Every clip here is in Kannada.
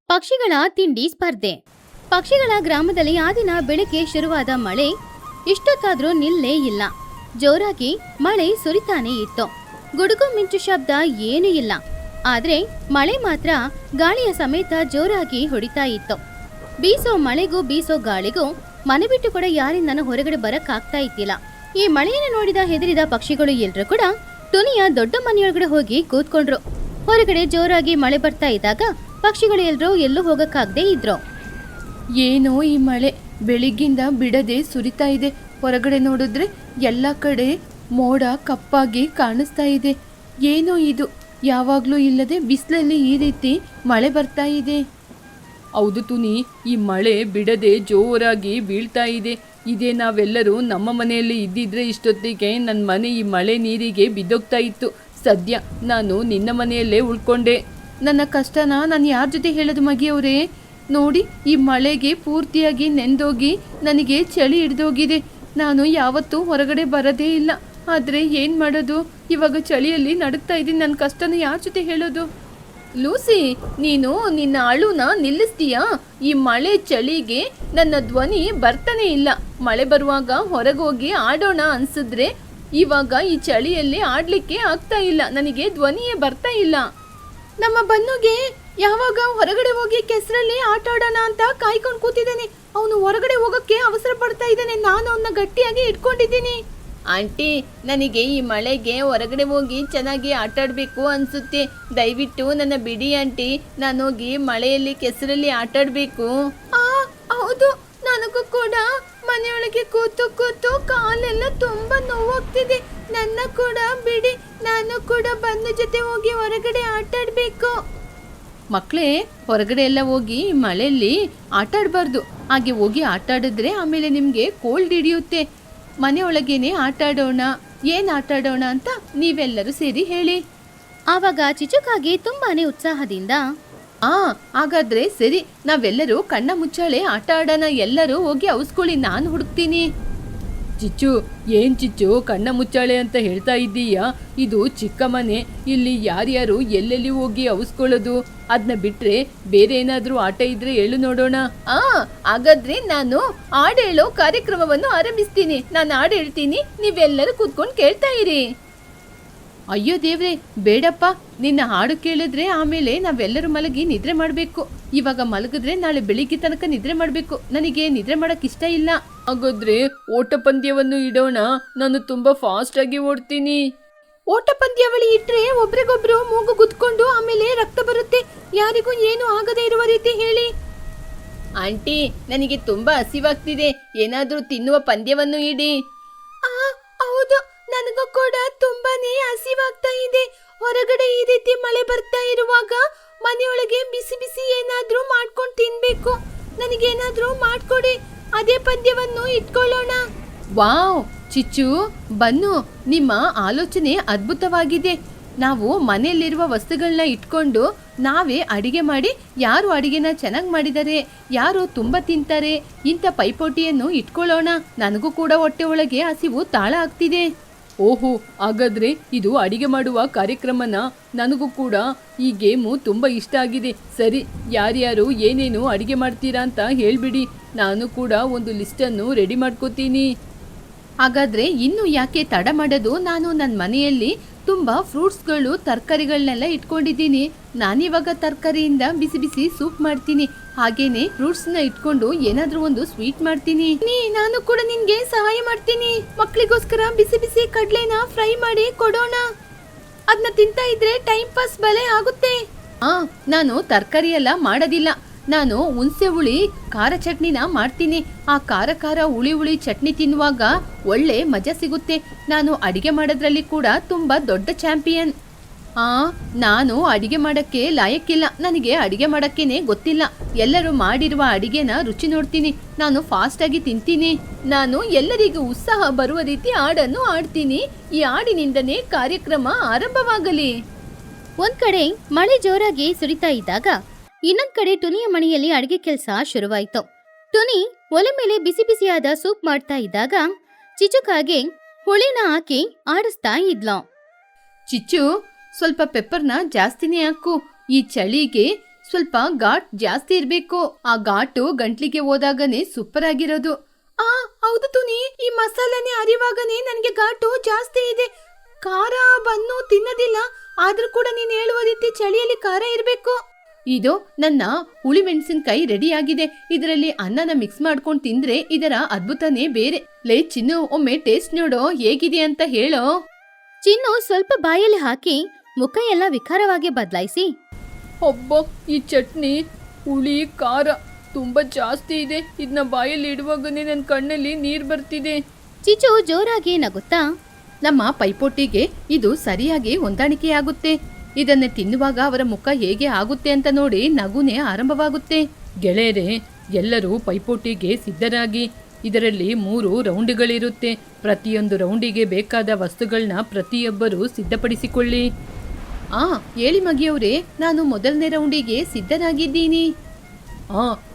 ಪಕ್ಷಿಗಳ ತಿಂಡಿ ಸ್ಪರ್ಧೆ. ಪಕ್ಷಿಗಳ ಗ್ರಾಮದಲ್ಲಿ ಆ ದಿನ ಬೆಳಗ್ಗೆ ಶುರುವಾದ ಮಳೆ ಇಷ್ಟೊತ್ತಾದ್ರೂ ನಿಲ್ಲೇ ಇಲ್ಲ. ಜೋರಾಗಿ ಮಳೆ ಸುರಿತಾನೆ ಇತ್ತು. ಗುಡುಗು ಮಿಂಚು ಶಬ್ದ ಏನೂ ಇಲ್ಲ. ಆದ್ರೆ ಮಳೆ ಮಾತ್ರ ಗಾಳಿಯ ಸಮೇತ ಜೋರಾಗಿ ಹೊಡಿತಾ ಇತ್ತು. ಬೀಸೋ ಮಳೆಗೂ ಬೀಸೋ ಗಾಳಿಗೂ ಮನೆ ಬಿಟ್ಟು ಕೂಡ ಯಾರಿಂದನೂ ಹೊರಗಡೆ ಬರಕ್ಕಾಗ್ತಾ ಇತ್ತಿಲ್ಲ. ಈ ಮಳೆಯನ್ನು ನೋಡಿದ ಹೆದರಿದ ಪಕ್ಷಿಗಳು ಎಲ್ರೂ ಕೂಡ ಟುನಿಯ ದೊಡ್ಡ ಮನೆಯೊಳಗಡೆ ಹೋಗಿ ಕೂತ್ಕೊಂಡ್ರು. ಹೊರಗಡೆ ಜೋರಾಗಿ ಮಳೆ ಬರ್ತಾ ಇದ್ದಾಗ ಪಕ್ಷಿಗಳು ಎಲ್ರೂ ಎಲ್ಲೂ ಹೋಗಕ್ಕಾಗದೆ ಇದ್ರು. ಏನೋ ಈ ಮಳೆ ಬೆಳಿಗ್ಗಿಂದ ಬಿಡದೆ ಸುರಿತಾ ಇದೆ. ಹೊರಗಡೆ ನೋಡಿದ್ರೆ ಎಲ್ಲ ಕಡೆ ಮೋಡ ಕಪ್ಪಾಗಿ ಕಾಣಿಸ್ತಾ ಇದೆ. ಏನೋ ಇದು ಯಾವಾಗ್ಲೂ ಇಲ್ಲದೆ ಬಿಸಿಲಲ್ಲಿ ಈ ರೀತಿ ಮಳೆ ಬರ್ತಾ ಇದೆ. ಹೌದು ತುನಿ, ಈ ಮಳೆ ಬಿಡದೆ ಜೋರಾಗಿ ಬೀಳ್ತಾ ಇದೆ. ಇದೇ ನಾವೆಲ್ಲರೂ ನಮ್ಮ ಮನೆಯಲ್ಲಿ ಇದ್ದಿದ್ರೆ ಇಷ್ಟೊತ್ತಿಗೆ ನನ್ನ ಮನೆ ಈ ಮಳೆ ನೀರಿಗೆ ಬಿದ್ದೋಗ್ತಾ ಇತ್ತು. ಸದ್ಯ ನಾನು ನಿನ್ನ ಮನೆಯಲ್ಲೇ ಉಳ್ಕೊಂಡೆ. ನನ್ನ ಕಷ್ಟನ ನಾನು ಯಾರ ಜೊತೆ ಹೇಳೋದು ಮಗಿಯವರೇ? ನೋಡಿ, ಈ ಮಳೆಗೆ ಪೂರ್ತಿಯಾಗಿ ನೆಂದೋಗಿ ನನಗೆ ಚಳಿ ಹಿಡ್ದೋಗಿದೆ. ನಾನು ಯಾವತ್ತೂ ಹೊರಗಡೆ ಬರೋದೇ ಇಲ್ಲ. ಆದರೆ ಏನು ಮಾಡೋದು? ಇವಾಗ ಚಳಿಯಲ್ಲಿ ನಡುಗ್ತಾ ಇದ್ದೀನಿ. ನನ್ನ ಕಷ್ಟನ ಯಾರ ಜೊತೆ ಹೇಳೋದು? ಲೂಸಿ, ನೀನು ನಿನ್ನ ಅಳುನ ನಿಲ್ಲಿಸ್ತೀಯಾ? ಈ ಮಳೆ ಚಳಿಗೆ ನನ್ನ ಧ್ವನಿ ಬರ್ತಾನೆ ಇಲ್ಲ. ಮಳೆ ಬರುವಾಗ ಹೊರಗೋಗಿ ಆಡೋಣ ಅನ್ಸಿದ್ರೆ ಇವಾಗ ಈ ಚಳಿಯಲ್ಲಿ ಆಡ್ಲಿಕ್ಕೆ ಆಗ್ತಾ ಇಲ್ಲ. ನನಗೆ ಧ್ವನಿಯೇ ಬರ್ತಾ ಇಲ್ಲ. ನಮ್ಮ ಬನ್ನುಗೆ ಯಾವಾಗ ಹೊರಗಡೆ ಹೋಗಿ ಕೆಸರಲ್ಲಿ ಆಟ ಆಡೋಣ ಅಂತ ಕಾಯ್ಕೊಂಡು ಕೂತಿದ್ದಾನೆ. ಅವನು ಹೊರಗಡೆ ಹೋಗೋಕ್ಕೆ ಅವಸರ ಪಡ್ತಾ ಇದ್ದಾನೆ. ನಾನು ಅವನ್ನ ಗಟ್ಟಿಯಾಗಿ ಇಟ್ಕೊಂಡಿದ್ದೀನಿ. ಆಂಟಿ, ನನಗೆ ಈ ಮಳೆಗೆ ಹೊರಗಡೆ ಹೋಗಿ ಚೆನ್ನಾಗಿ ಆಟ ಆಡಬೇಕು ಅನ್ಸುತ್ತೆ. ದಯವಿಟ್ಟು ನನ್ನ ಬಿಡಿ ಆಂಟಿ, ನಾನೋಗಿ ಮಳೆಯಲ್ಲಿ ಕೆಸರಲ್ಲಿ ಆಟ ಆಡಬೇಕು. ಹೌದು, ನನಗೂ ಕೂಡ ಮನೆಯೊಳಗೆ ಕೂತು ಕೂತು ಕಾಲೆಲ್ಲ ತುಂಬಾ ನೋವಾಗ್ತಿದೆ. ನನ್ನ ಕೂಡ ಬಿಡಿ, ನಾನು ಕೂಡ ಬಂದ ಜೊತೆ ಹೋಗಿ ಹೊರಗಡೆ ಆಟ ಆಡ್ಬೇಕು. ಮಕ್ಕಳೇ, ಹೊರಗಡೆ ಎಲ್ಲ ಹೋಗಿ ಮಳೆಯಲ್ಲಿ ಆಟ ಆಡಬಾರ್ದು. ಹಾಗೆ ಹೋಗಿ ಆಟ ಆಡಿದ್ರೆ ಆಮೇಲೆ ನಿಮಗೆ ಕೋಲ್ಡ್ ಹಿಡಿಯುತ್ತೆ. ಮನೆಯೊಳಗೇನೆ ಆಟ ಆಡೋಣ. ಏನು ಆಟ ಆಡೋಣ ಅಂತ ನೀವೆಲ್ಲರೂ ಸೇರಿ ಹೇಳಿ. ಆವಾಗ ಚಿಚುಕಾಗೆ ತುಂಬಾನೇ ಉತ್ಸಾಹದಿಂದ, ಹಾಗಾದ್ರೆ ಸರಿ, ನಾವೆಲ್ಲರೂ ಕಣ್ಣ ಮುಚ್ಚಾಳೆ ಆಟ ಆಡೋಣ. ಎಲ್ಲರೂ ಹೋಗಿ ಔಸ್ಕೊಳ್ಳಿ, ನಾನು ಹುಡುಕ್ತೀನಿ. ಚಿಚ್ಚು, ಏನ್ ಚಿಚ್ಚು ಕಣ್ಣ ಮುಚ್ಚಾಳೆ ಅಂತ ಹೇಳ್ತಾ ಇದ್ದೀಯಾ? ಇದು ಚಿಕ್ಕ ಮನೆ, ಇಲ್ಲಿ ಯಾರ್ಯಾರು ಎಲ್ಲೆಲ್ಲಿ ಹೋಗಿ ಔಸ್ಕೊಳ್ಳೋದು? ಅದನ್ನ ಬಿಟ್ರೆ ಬೇರೆ ಏನಾದ್ರೂ ಆಟ ಇದ್ರೆ ಹೇಳು ನೋಡೋಣ. ಹಾಗಾದ್ರೆ ನಾನು ಹಾಡು ಹೇಳೋ ಕಾರ್ಯಕ್ರಮವನ್ನು ಆರಂಭಿಸ್ತೀನಿ. ನಾನು ಹಾಡು ಹೇಳ್ತೀನಿ, ನೀವೆಲ್ಲರೂ ಕೂತ್ಕೊಂಡು ಕೇಳ್ತಾ ಇರಿ. ಅಯ್ಯೋ ದೇವ್ರೆ, ಬೇಡಪ್ಪ. ನಿನ್ನ ಹಾಡು ಕೇಳಿದ್ರೆ ಆಮೇಲೆ ನಾವೆಲ್ಲರೂ ಮಲಗಿ ನಿದ್ರೆ ಮಾಡಬೇಕು. ಇವಾಗ ಮಲಗಿದ್ರೆ ನಾಳೆ ಬೆಳಿಗ್ಗೆ ತನಕ ನಿದ್ರೆ ಮಾಡಬೇಕು. ನನಗೆ ನಿದ್ರೆ ಮಾಡಕ್ ಇಷ್ಟ ಇಲ್ಲ. ಹಾಗಾದ್ರೆ ಓಟ ಪಂದ್ಯವನ್ನು ಇಡೋಣ. ನಾನು ತುಂಬಾ ಫಾಸ್ಟ್ ಆಗಿ ಓಡ್ತೀನಿ. ಓಟ ಪಂದ್ಯಾವಳಿ ಇಟ್ರೆ ಒಬ್ರಿಗೊಬ್ರು ಮೂಗು ಗುದ್ಕೊಂಡು ಆಮೇಲೆ ರಕ್ತ ಬರುತ್ತೆ. ಯಾರಿಗೂ ಏನು ಆಗದೆ ಇರುವ ರೀತಿ ಹೇಳಿ. ಆಂಟಿ, ನನಗೆ ತುಂಬಾ ಹಸಿವಾಗ್ತಿದೆ. ಏನಾದ್ರೂ ತಿನ್ನುವ ಪಂದ್ಯವನ್ನು ಇಡಿ. ಹೌದು, ನನಗೂ ಕೂಡ ತುಂಬಾನೇ ಹಸಿವಾಗ್ತಾ ಇದೆ. ಹೊರಗಡೆ ಈ ರೀತಿ ಮಳೆ ಬರ್ತಾ ಇರುವಾಗ ಮನೆಯೊಳಗೆ ಬಿಸಿ ಬಿಸಿ ಏನಾದ್ರೂ ಮಾಡ್ಕೊಂಡು ತಿನ್ಬೇಕು. ನನಗೇನಾದ್ರೂ ಮಾಡ್ಕೊಡಿ. ಅದೇ ಪಂದ್ಯವನ್ನು ಇಟ್ಕೊಳ್ಳೋಣ. ವಾವ್ ಚಿಚ್ಚು, ಬನ್ನು, ನಿಮ್ಮ ಆಲೋಚನೆ ಅದ್ಭುತವಾಗಿದೆ. ನಾವು ಮನೆಯಲ್ಲಿರುವ ವಸ್ತುಗಳನ್ನ ಇಟ್ಕೊಂಡು ನಾವೇ ಅಡಿಗೆ ಮಾಡಿ ಯಾರು ಅಡಿಗೆನ ಚೆನ್ನಾಗಿ ಮಾಡಿದ್ದಾರೆ, ಯಾರು ತುಂಬ ತಿಂತಾರೆ, ಇಂಥ ಪೈಪೋಟಿಯನ್ನು ಇಟ್ಕೊಳ್ಳೋಣ. ನನಗೂ ಕೂಡ ಹೊಟ್ಟೆ ಒಳಗೆ ಹಸಿವು ತಾಳ ಆಗ್ತಿದೆ. ಓಹೋ, ಹಾಗಾದ್ರೆ ಇದು ಅಡಿಗೆ ಮಾಡುವ ಕಾರ್ಯಕ್ರಮನ? ನನಗೂ ಕೂಡ ಈ ಗೇಮು ತುಂಬ ಇಷ್ಟ ಆಗಿದೆ. ಸರಿ, ಯಾರ್ಯಾರು ಏನೇನು ಅಡಿಗೆ ಮಾಡ್ತೀರಾ ಅಂತ ಹೇಳ್ಬಿಡಿ. ನಾನು ಕೂಡ ಒಂದು ಲಿಸ್ಟನ್ನು ರೆಡಿ ಮಾಡ್ಕೋತೀನಿ. ಹಾಗಾದ್ರೆ ಇನ್ನು ಯಾಕೆ ತಡ ಮಾಡೋದು? ನಾನು ನನ್ನ ಮನೆಯಲ್ಲಿ ತುಂಬ ಫ್ರೂಟ್ಸ್ಗಳು, ತರಕಾರಿಗಳನ್ನೆಲ್ಲ ಇಟ್ಕೊಂಡಿದ್ದೀನಿ. ನಾನಿವಾಗ ತರಕಾರಿಯಿಂದ ಬಿಸಿ ಬಿಸಿ ಸೂಪ್ ಮಾಡ್ತೀನಿ. ಹಾಗೇನೆ ಫ್ರೂಟ್ಸ್ನ ಇಟ್ಕೊಂಡು ಏನಾದ್ರೂ ಒಂದು ಸ್ವೀಟ್ ಮಾಡ್ತೀನಿ. ನಾನು ಕೂಡ ನಿನ್ಗೆ ಸಹಾಯ ಮಾಡ್ತೀನಿ. ಮಕ್ಕಳಿಗೋಸ್ಕರ ಬಿಸಿ ಬಿಸಿ ಕಡ್ಲೆನ ಫ್ರೈ ಮಾಡಿ ಕೊಡೋಣ. ಅದನ್ನ ತಿಂತಾ ಇದ್ರೆ ಟೈಮ್ ಪಾಸ್ ಬಲೆ ಆಗುತ್ತೆ. ನಾನು ತರಕಾರಿ ಎಲ್ಲ ಮಾಡೋದಿಲ್ಲ. ನಾನು ಹುಣಸೆ ಹುಳಿ ಖಾರ ಚಟ್ನಿನ ಮಾಡ್ತೀನಿ. ಆ ಖಾರ ಖಾರ ಹುಳಿ ಹುಳಿ ಚಟ್ನಿ ತಿನ್ನುವಾಗ ಒಳ್ಳೆ ಮಜಾ ಸಿಗುತ್ತೆ. ನಾನು ಅಡಿಗೆ ಮಾಡೋದ್ರಲ್ಲಿ ಕೂಡ ತುಂಬ ದೊಡ್ಡ ಚಾಂಪಿಯನ್. ನಾನು ಅಡಿಗೆ ಮಾಡೋಕ್ಕೆ ಲಾಯಕ್ಕಿಲ್ಲ. ನನಗೆ ಅಡಿಗೆ ಮಾಡೋಕ್ಕೇನೆ ಗೊತ್ತಿಲ್ಲ. ಎಲ್ಲರೂ ಮಾಡಿರುವ ಅಡಿಗೆನ ರುಚಿ ನೋಡ್ತೀನಿ. ನಾನು ಫಾಸ್ಟಾಗಿ ತಿಂತೀನಿ. ನಾನು ಎಲ್ಲರಿಗೂ ಉತ್ಸಾಹ ಬರುವ ರೀತಿ ಹಾಡನ್ನು ಆಡ್ತೀನಿ. ಈ ಹಾಡಿನಿಂದನೇ ಕಾರ್ಯಕ್ರಮ ಆರಂಭವಾಗಲಿ. ಒಂದ್ ಕಡೆ ಮಳೆ ಜೋರಾಗಿ ಸುರಿತಾ ಇದ್ದಾಗ ಇನ್ನೊಂದ್ ಕಡೆ ಟುನಿಯ ಮನೆಯಲ್ಲಿ ಅಡಿಗೆ ಕೆಲಸ ಶುರುವಾಯ್ತು. ಟುನಿ ಒಲೆ ಮೇಲೆ ಬಿಸಿ ಬಿಸಿಯಾದ ಸೂಪ್ ಮಾಡ್ತಾ ಇದ್ದಾಗ ಚಿಚುಕಾಗೆ ಹುಳಿನ ಹಾಕಿ ಆಡಿಸ್ತಾ ಇದ್ಲು. ಚಿಚ್ಚು, ಸ್ವಲ್ಪ ಪೆಪ್ಪರ್ನ ಜಾಸ್ತಿನೇ ಹಾಕು. ಈ ಚಳಿಗೆ ಸ್ವಲ್ಪ ಘಾಟ್ ಜಾಸ್ತಿ ಇರ್ಬೇಕು. ಆ ಘಾಟು ಗಂಟ್ಲಿಗೆ ಹೋದಾಗನೇ ಸೂಪರ್ ಆಗಿರೋದು. ಹೌದು ತುನಿ, ಈ ಮಸಾಲೆನೆ ಅರಿವಾಗನೇ ನನಗೆ ಘಾಟು ಜಾಸ್ತಿ ಇದೆ. ಖಾರ ಬನ್ನು ತಿನ್ನೋದಿಲ್ಲ, ಆದ್ರೂ ಕೂಡ ನೀನ್ ಹೇಳುವ ರೀತಿ ಚಳಿಯಲ್ಲಿ ಖಾರ ಇರ್ಬೇಕು. ಇದು ನನ್ನ ಹುಳಿ ಮೆಣಸಿನಕಾಯಿ ರೆಡಿ ಆಗಿದೆ. ಇದರಲ್ಲಿ ಅನ್ನನ ಮಿಕ್ಸ್ ಮಾಡ್ಕೊಂಡು ತಿಂದ್ರೆ ಇದರ ಅದ್ಭುತನೇ ಬೇರೆ. ಲೇ ಚಿನ್ನು, ಒಮ್ಮೆ ಟೇಸ್ಟ್ ನೋಡೋ, ಹೇಗಿದೆ ಅಂತ ಹೇಳೋ. ಚಿನ್ನು ಸ್ವಲ್ಪ ಬಾಯಲ್ಲಿ ಹಾಕಿ ಮುಖ ಎಲ್ಲ ವಿಕಾರವಾಗಿ ಬದಲಾಯಿಸಿ, ಒಬ್ಬ ಈ ಚಟ್ನಿ ಹುಳಿ ಖಾರ ತುಂಬ ಜಾಸ್ತಿ ಇದೆ. ಇದನ್ನ ಬಾಯಲ್ಲಿ ಇಡುವಾಗನೇ ನನ್ನ ಕಣ್ಣಲ್ಲಿ ನೀರು ಬರ್ತಿದೆ. ಚಿಚ್ಚು ಜೋರಾಗಿ ನಗುತ್ತಾ, ನಮ್ಮ ಪೈಪೋಟಿಗೆ ಇದು ಸರಿಯಾಗಿ ಹೊಂದಾಣಿಕೆಯಾಗುತ್ತೆ. ಇದನ್ನೇ ತಿನ್ನುವಾಗ ಅವರ ಮುಖ ಹೇಗೆ ಆಗುತ್ತೆ ಅಂತ ನೋಡಿ ನಗುನೇ ಆರಂಭವಾಗುತ್ತೆ. ಗೆಳೆಯರೇ, ಎಲ್ಲರೂ ಪೈಪೋಟಿಗೆ ಸಿದ್ಧರಾಗಿ. ಇದರಲ್ಲಿ 3 ರೌಂಡ್ಗಳಿರುತ್ತೆ. ಪ್ರತಿಯೊಂದು ರೌಂಡಿಗೆ ಬೇಕಾದ ವಸ್ತುಗಳನ್ನ ಪ್ರತಿಯೊಬ್ಬರು ಸಿದ್ಧಪಡಿಸಿಕೊಳ್ಳಿ. ಹೇಳಿ ಮಗಿಯವರೇ, ನಾನು ಮೊದಲನೇ ರೌಂಡಿಗೆ ಸಿದ್ಧನಾಗಿದ್ದೀನಿ.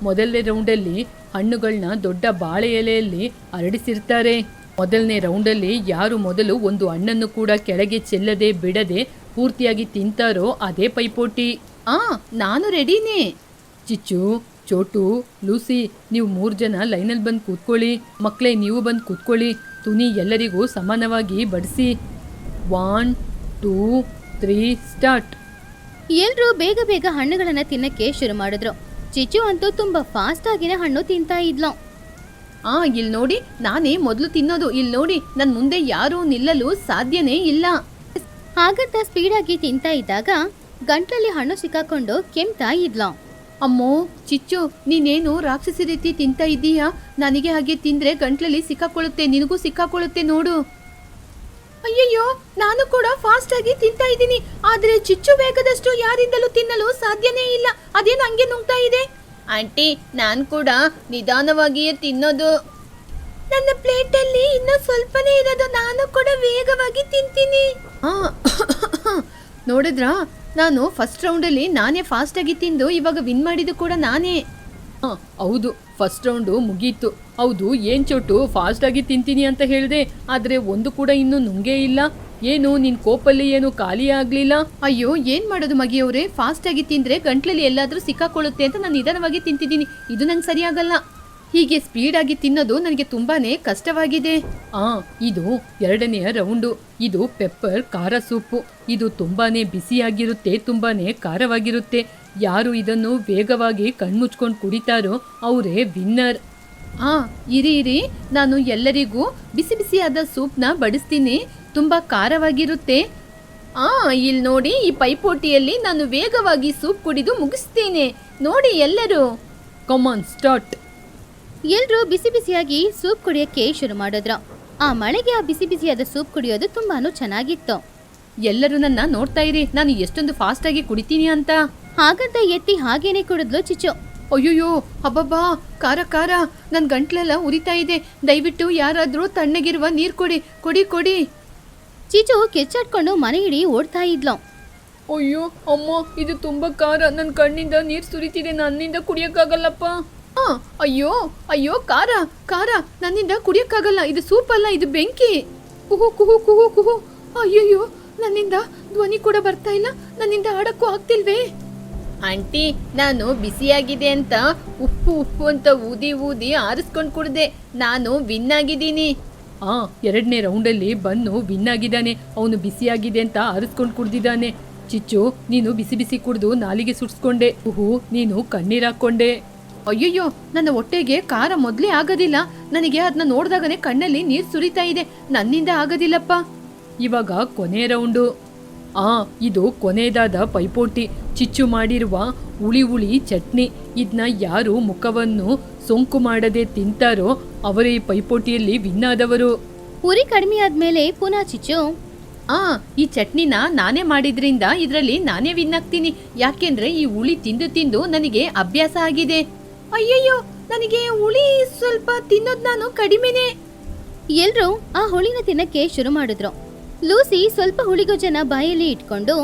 ಮೊದಲನೇ ರೌಂಡಲ್ಲಿ ಹಣ್ಣುಗಳನ್ನ ದೊಡ್ಡ ಬಾಳೆ ಎಲೆಯಲ್ಲಿ ಹರಡಿಸಿರ್ತಾರೆ. ಮೊದಲನೇ ರೌಂಡಲ್ಲಿ ಯಾರು ಮೊದಲು ಒಂದು ಹಣ್ಣನ್ನು ಕೂಡ ಕೆಳಗೆ ಚೆಲ್ಲದೆ ಬಿಡದೆ ಪೂರ್ತಿಯಾಗಿ ತಿಂತಾರೋ ಅದೇ ಪೈಪೋಟಿ. ನಾನು ರೆಡಿನೇ. ಚಿಚ್ಚು, ಚೋಟು, ಲೂಸಿ, ನೀವು 3 ಜನ ಲೈನಲ್ಲಿ ಬಂದು ಕೂತ್ಕೊಳ್ಳಿ. ಮಕ್ಕಳೇ, ನೀವು ಬಂದು ಕೂತ್ಕೊಳ್ಳಿ. ತುನಿ ಎಲ್ಲರಿಗೂ ಸಮಾನವಾಗಿ ಬಡಿಸಿ. 1 2 3 ಸ್ಟಾರ್ಟ್. ಎಲ್ರೂ ಬೇಗ ಬೇಗ ಹಣ್ಣುಗಳನ್ನ ತಿನ್ನಕ್ಕೆ ಶುರು ಮಾಡಿದ್ರು. ಚಿಚ್ಚು ಅಂತೂ ತುಂಬಾ ಫಾಸ್ಟ್ ಆಗಿನ ಹಣ್ಣು ತಿಂತಾ ಇದ್ಲು. ಇಲ್ಲಿ ನೋಡಿ, ನಾನೇ ಮೊದಲು ತಿನ್ನೋದು. ಇಲ್ಲಿ ನೋಡಿ, ನನ್ನ ಮುಂದೆ ಯಾರೂ ನಿಲ್ಲಲು ಸಾಧ್ಯನೇ ಇಲ್ಲ. ಹಾಗಂತ ಸ್ಪೀಡ್ ಆಗಿ ತಿಂತಾ ಇದ್ದಾಗ ಗಂಟ್ಲಲ್ಲಿ ಹಣ್ಣು ಸಿಕ್ಕಾಕೊಂಡು ಕೆಮ್ತಾ ಇದ್ಲು. ಅಮ್ಮೋ ಚಿಚ್ಚು, ನೀನೇನು ರಾಕ್ಷಸಿ ರೀತಿ ತಿಂತಾ ಇದ್ದೀಯಾ? ನನಗೆ ಹಾಗೆ ತಿಂದ್ರೆ ಗಂಟ್ಲಲ್ಲಿ ಸಿಕ್ಕಾಕೊಳ್ಳುತ್ತೆ, ನಿನಗೂ ಸಿಕ್ಕಾಕೊಳ್ಳುತ್ತೆ ನೋಡು. ಅಯ್ಯಯ್ಯೋ, ನಾನು ಕೂಡ ಫಾಸ್ಟ್ ಆಗಿ ತಿಂತಾ ಇದ್ದೀನಿ. ಆದ್ರೆ ಚಿಚ್ಚು ವೇಗದಷ್ಟು ಯಾರಿಂದಲೂ ತಿನ್ನಲು ಸಾಧ್ಯನೇ ಇಲ್ಲ. ಅದೇನು ಹಂಗೆ ನುಂಗ್ತಾ ಇದೆ? ಆಂಟಿ, ನಾನು ಕೂಡ ನಿಧಾನವಾಗಿಯೇ ತಿನ್ನೋದು. ನನ್ನ ಪ್ಲೇಟಲ್ಲಿ ಇನ್ನೂ ಸ್ವಲ್ಪನೇ ಇರೋದು, ನಾನು ಕೂಡ ವೇಗವಾಗಿ ತಿಂತೀನಿ. ನೋಡಿದ್ರಾ, ನಾನು ಫಸ್ಟ್ ರೌಂಡಲ್ಲಿ ನಾನೇ ಫಾಸ್ಟ್ ಆಗಿ ತಿಂದು ಇವಾಗ ವಿನ್ ಮಾಡಿದ್ದು ಕೂಡ ನಾನೇ. ಹೌದು, ಫಸ್ಟ್ ರೌಂಡು ಮುಗೀತು. ಹೌದು, ಏನ್ ಚೋಟು, ಫಾಸ್ಟ್ ಆಗಿ ತಿಂತೀನಿ ಅಂತ ಹೇಳಿದೆ, ಆದ್ರೆ ಒಂದು ಕೂಡ ಇನ್ನೂ ನುಂಗೇ ಇಲ್ಲ. ಏನು ನಿನ್ ಕೋಪಲ್ಲಿ ಏನು ಖಾಲಿ ಆಗ್ಲಿಲ್ಲ? ಅಯ್ಯೋ, ಏನ್ ಮಾಡೋದು ಮಗಿಯವ್ರೆ, ಫಾಸ್ಟ್ ಆಗಿ ತಿಂದ್ರೆ ಗಂಟ್ಲಲ್ಲಿ ಎಲ್ಲಾದ್ರೂ ಸಿಕ್ಕಾಕೊಳ್ಳುತ್ತೆ ಅಂತ ನಾನು ನಿಧಾನವಾಗಿ ತಿಂತಿದ್ದೀನಿ. ಇದು ನಂಗೆ ಸರಿಯಾಗಲ್ಲ. ಹೀಗೆ ಸ್ಪೀಡ್ ಆಗಿ ತಿನ್ನೋದು ನನಗೆ ತುಂಬಾನೇ ಕಷ್ಟವಾಗಿದೆ. ಇದು 2ನೇ ರೌಂಡು. ಇದು ಪೆಪ್ಪರ್ ಖಾರ ಸೂಪು. ಇದು ತುಂಬಾನೇ ಬಿಸಿಯಾಗಿರುತ್ತೆ, ತುಂಬಾನೇ ಖಾರವಾಗಿರುತ್ತೆ. ಯಾರು ಇದನ್ನು ವೇಗವಾಗಿ ಕಣ್ಮುಚ್ಕೊಂಡು ಕುಡಿತಾರೋ ಅವರೇ ವಿನ್ನರ್. ಇರಿ, ನಾನು ಎಲ್ಲರಿಗೂ ಬಿಸಿ ಬಿಸಿಯಾದ ಸೂಪ್ನ ಬಡಿಸ್ತೀನಿ. ತುಂಬಾ ಖಾರವಾಗಿರುತ್ತೆ. ಇಲ್ಲಿ ನೋಡಿ, ಈ ಪೈಪೋಟಿಯಲ್ಲಿ ನಾನು ವೇಗವಾಗಿ ಸೂಪ್ ಕುಡಿದು ಮುಗಿಸ್ತೀನಿ. ನೋಡಿ ಎಲ್ಲರೂ. ಕಮಾನ್ ಸ್ಟಾರ್ಟ್. ಎಲ್ರೂ ಬಿಸಿ ಬಿಸಿಯಾಗಿ ಸೂಪ್ ಕುಡಿಯಕ್ಕೆ ಶುರು ಮಾಡಿದ್ರು. ಆ ಮಳೆಗೆ ಆ ಬಿಸಿ ಬಿಸಿಯಾದ ಸೂಪ್ ಕುಡಿಯೋದು ತುಂಬಾನು ಚೆನ್ನಾಗಿತ್ತು. ಎಲ್ಲರೂ ನನ್ನ ನೋಡ್ತಾ ಇರಿ, ನಾನು ಎಷ್ಟೊಂದು ಫಾಸ್ಟ್ ಆಗಿ ಕುಡಿತೀನಿ ಅಂತ. ಹಾಗಂತ ಎತ್ತಿ ಹಾಗೇನೆ ಕುಡಿದ್ಲು ಚಿಚ್ಚು. ಅಯ್ಯೋಯ್ಯೋ, ಹಬ್ಬಬ್ಬಾ, ಖಾರ, ನನ್ನ ಗಂಟ್ಲೆಲ್ಲ ಉರಿತಾ ಇದೆ. ದಯವಿಟ್ಟು ಯಾರಾದ್ರೂ ತಣ್ಣಗಿರುವ ನೀರು ಕೊಡಿ. ಚಿಚ್ಚು ಕಿಚ್ಚಾಡ್ಕೊಂಡು ಮನೆ ಇಡೀ ಓಡ್ತಾ ಇದ್ಲು. ಅಯ್ಯೋ ಅಮ್ಮ, ಇದು ತುಂಬಾ ಖಾರ. ನನ್ನ ಕಣ್ಣಿಂದ ನೀರು ಸುರಿತಿದೆ, ನನ್ನಿಂದ ಕುಡಿಯಕ್ಕಾಗಲ್ಲಪ್ಪ. ಅಯ್ಯೋ, ಖಾರ ನನ್ನಿಂದ ಕುಡಿಯಕ್ಕಾಗಲ್ಲ. ಇದು ಸೂಪ್ ಅಲ್ಲ, ಇದು ಬೆಂಕಿ. ಕುಹು. ಅಯ್ಯಯ್ಯೋ, ನನ್ನಿಂದ ಧ್ವನಿ ಕೂಡ ಬರ್ತಾ ಇಲ್ಲ. ನನ್ನಿಂದ ಆಡಕ್ಕೂ ಆಗ್ತಿಲ್ವೇ? ಆಂಟಿ, ನಾನು ಬಿಸಿಯಾಗಿದೆ ಅಂತ ಉಪ್ಪು ಅಂತ ಊದಿ ಆರಿಸ್ಕೊಂಡು ಕುಡ್ದೆ. ನಾನು ವಿನ್ ಆಗಿದ್ದೀನಿ. 2ನೇ ರೌಂಡಲ್ಲಿ ಬನ್ನು ವಿನ್ ಆಗಿದ್ದಾನೆ. ಅವನು ಬಿಸಿಯಾಗಿದೆ ಅಂತ ಆರಿಸ್ಕೊಂಡು ಕುಡ್ದಿದ್ದಾನೆ. ಚಿಚ್ಚು, ನೀನು ಬಿಸಿ ಕುಡ್ದು ನಾಲಿಗೆ ಸುಡ್ಸ್ಕೊಂಡೆ. ನೀನು ಕಣ್ಣೀರ್ ಹಾಕೊಂಡೆ. ಅಯ್ಯಯ್ಯೋ, ನನ್ನ ಹೊಟ್ಟೆಗೆ ಖಾರ ಮೊದಲೇ ಆಗೋದಿಲ್ಲ. ನನಗೆ ಅದನ್ನ ನೋಡಿದಾಗನೇ ಕಣ್ಣಲ್ಲಿ ನೀರು ಸುರಿತಾ ಇದೆ. ನನ್ನಿಂದ ಆಗೋದಿಲ್ಲಪ್ಪ. ಇವಾಗ ಕೊನೆ ರೌಂಡು. ಇದು ಕೊನೆಯದಾದ ಪೈಪೋಟಿ. ಚಿಚ್ಚು ಮಾಡಿರುವ ಹುಳಿ ಚಟ್ನಿ. ಇದನ್ನ ಯಾರು ಮುಖವನ್ನು ಸೋಂಕು ಮಾಡದೆ ತಿಂತಾರೋ ಅವರೇ ಈ ಪೈಪೋಟಿಯಲ್ಲಿ ವಿನ್ ಆದವರು. ಉರಿ ಕಡಿಮೆ ಆದ್ಮೇಲೆ ಪುನಃ ಚಿಚ್ಚು, ಈ ಚಟ್ನಿನ ನಾನೇ ಮಾಡಿದ್ರಿಂದ ಇದರಲ್ಲಿ ನಾನೇ ವಿನ್ ಆಗ್ತೀನಿ. ಯಾಕೆಂದ್ರೆ ಈ ಹುಳಿ ತಿಂದು ನನಗೆ ಅಭ್ಯಾಸ ಆಗಿದೆ. ಅಯ್ಯಯ್ಯೋ, ನನಗೆ ಹುಳಿ ಸ್ವಲ್ಪ ತಿನ್ನೋದು ನಾನು ಕಡಿಮೆನೆ. ಎಲ್ರೂ ಆ ಹುಳಿನ ತಿನ್ನಕ್ಕೆ ಶುರು ಮಾಡಿದ್ರು. ಲೂಸಿ ಸ್ವಲ್ಪ ಹುಳಿಗೊಜ್ಜನ ಬಾಯಲ್ಲಿ ಇಟ್ಕೊಂಡು,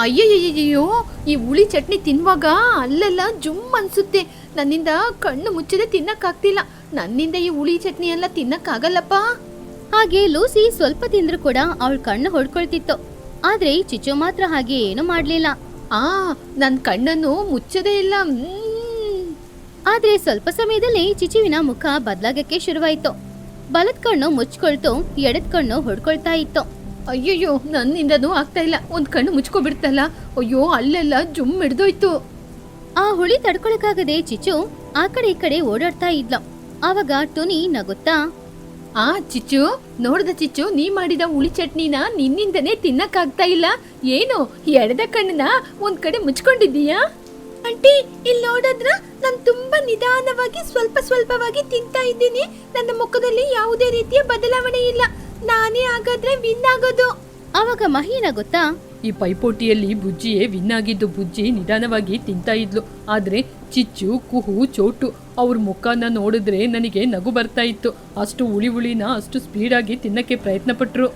ಅಯ್ಯಯ್ಯಯ್ಯೋ, ಈ ಹುಳಿ ಚಟ್ನಿ ತಿನ್ನುವಾಗ ಅಲ್ಲೆಲ್ಲ ಜುಮ್ ಅನ್ಸುತ್ತೆ. ನನ್ನಿಂದ ಕಣ್ಣು ಮುಚ್ಚದೆ ತಿನ್ನಕ್ಕಾಗ್ತಿಲ್ಲ. ನನ್ನಿಂದ ಈ ಹುಳಿ ಚಟ್ನಿ ಎಲ್ಲ ತಿನ್ನಕ್ಕಾಗಲ್ಲಪ್ಪ. ಹಾಗೆ ಲೂಸಿ ಸ್ವಲ್ಪ ತಿಂದ್ರು ಕೂಡ ಅವಳ ಕಣ್ಣು ಹೊಡ್ಕೊಳ್ತಿತ್ತು. ಆದ್ರೆ ಚಿಚ್ಚು ಮಾತ್ರ ಹಾಗೆ ಏನು ಮಾಡ್ಲಿಲ್ಲ. ನನ್ ಕಣ್ಣನ್ನು ಮುಚ್ಚದೇ ಇಲ್ಲ. ಆದ್ರೆ ಸ್ವಲ್ಪ ಸಮಯದಲ್ಲಿ ಚಿಚುವಿನ ಮುಖ ಬದಲಾಗಕ್ಕೆ ಶುರುವಾಯ್ತು. ಬಲದ್ ಕಣ್ಣು ಮುಚ್ಕೊಳ್ತು, ಎಡದ್ ಕಣ್ಣು ಹೊಡ್ಕೊಳ್ತಾ ಇತ್ತು. ಅಯ್ಯಯ್ಯೋ, ನನ್ನಿಂದನೂ ಆಗ್ತಾ ಇಲ್ಲ. ಒಂದ್ ಕಣ್ಣು ಮುಚ್ಕೊಬಿಡ್ತಲ್ಲ. ಅಯ್ಯೋ, ಅಲ್ಲೆಲ್ಲ ಜುಮ್ ಹಿಡ್ದೋಯ್ತು. ಆ ಹುಳಿ ತಡ್ಕೊಳಕ್ಕಾಗದೆ ಚಿಚ್ಚು ಆ ಕಡೆ ಈ ಕಡೆ ಓಡಾಡ್ತಾ ಇದ್ಲು. ಆವಾಗ ಟುನಿ ನಗುತ್ತಾ, ಚಿಚ್ಚು, ನೋಡ್ದ ಚಿಚ್ಚು, ನೀ ಮಾಡಿದ ಹುಳಿ ಚಟ್ನಿನ ನಿನ್ನಿಂದನೇ ತಿನ್ನಕ್ಕಾಗ್ತಾ ಇಲ್ಲ. ಏನು, ಎಡದ ಕಣ್ಣನ ಒಂದ್ ಕಡೆ ಮುಚ್ಕೊಂಡಿದ್ದೀಯಾ? ಆಂಟಿ, ಇಲ್ಲಿ ನೋಡಿದ್ರ ನಾನು ತುಂಬಾ ನಿಧಾನವಾಗಿ ಸ್ವಲ್ಪವಾಗಿ ತಿಂತಾ ಇದ್ದೀನಿ. ನನ್ನ ಮುಖದಲ್ಲಿ ಯಾವುದೇ ರೀತಿಯ ಬದಲಾವಣೆ ಇಲ್ಲ. ನಾನೇ ಹಾಗಾದ್ರೆ ವಿನ್ ಆಗೋದು. ಆವಾಗ ಮಹಿ ನಗುತ್ತಾ, ಈ ಪೈಪೋಟಿಯಲ್ಲಿ ಬುಜ್ಜಿಯೇ ವಿನ್ ಆಗಿದ್ದು. ಬುಜ್ಜಿ ನಿಧಾನವಾಗಿ ತಿಂತಾ ಇದ್ಲು. ಆದ್ರೆ ಚಿಚ್ಚು, ಕುಹು, ಚೋಟು ಅವ್ರ ಮುಖನ ನೋಡಿದ್ರೆ ನನಗೆ ನಗು ಬರ್ತಾ ಇತ್ತು. ಅಷ್ಟು ಹುಳಿನ ಅಷ್ಟು ಸ್ಪೀಡಾಗಿ ತಿನ್ನಕ್ಕೆ ಪ್ರಯತ್ನ ಪಟ್ರು.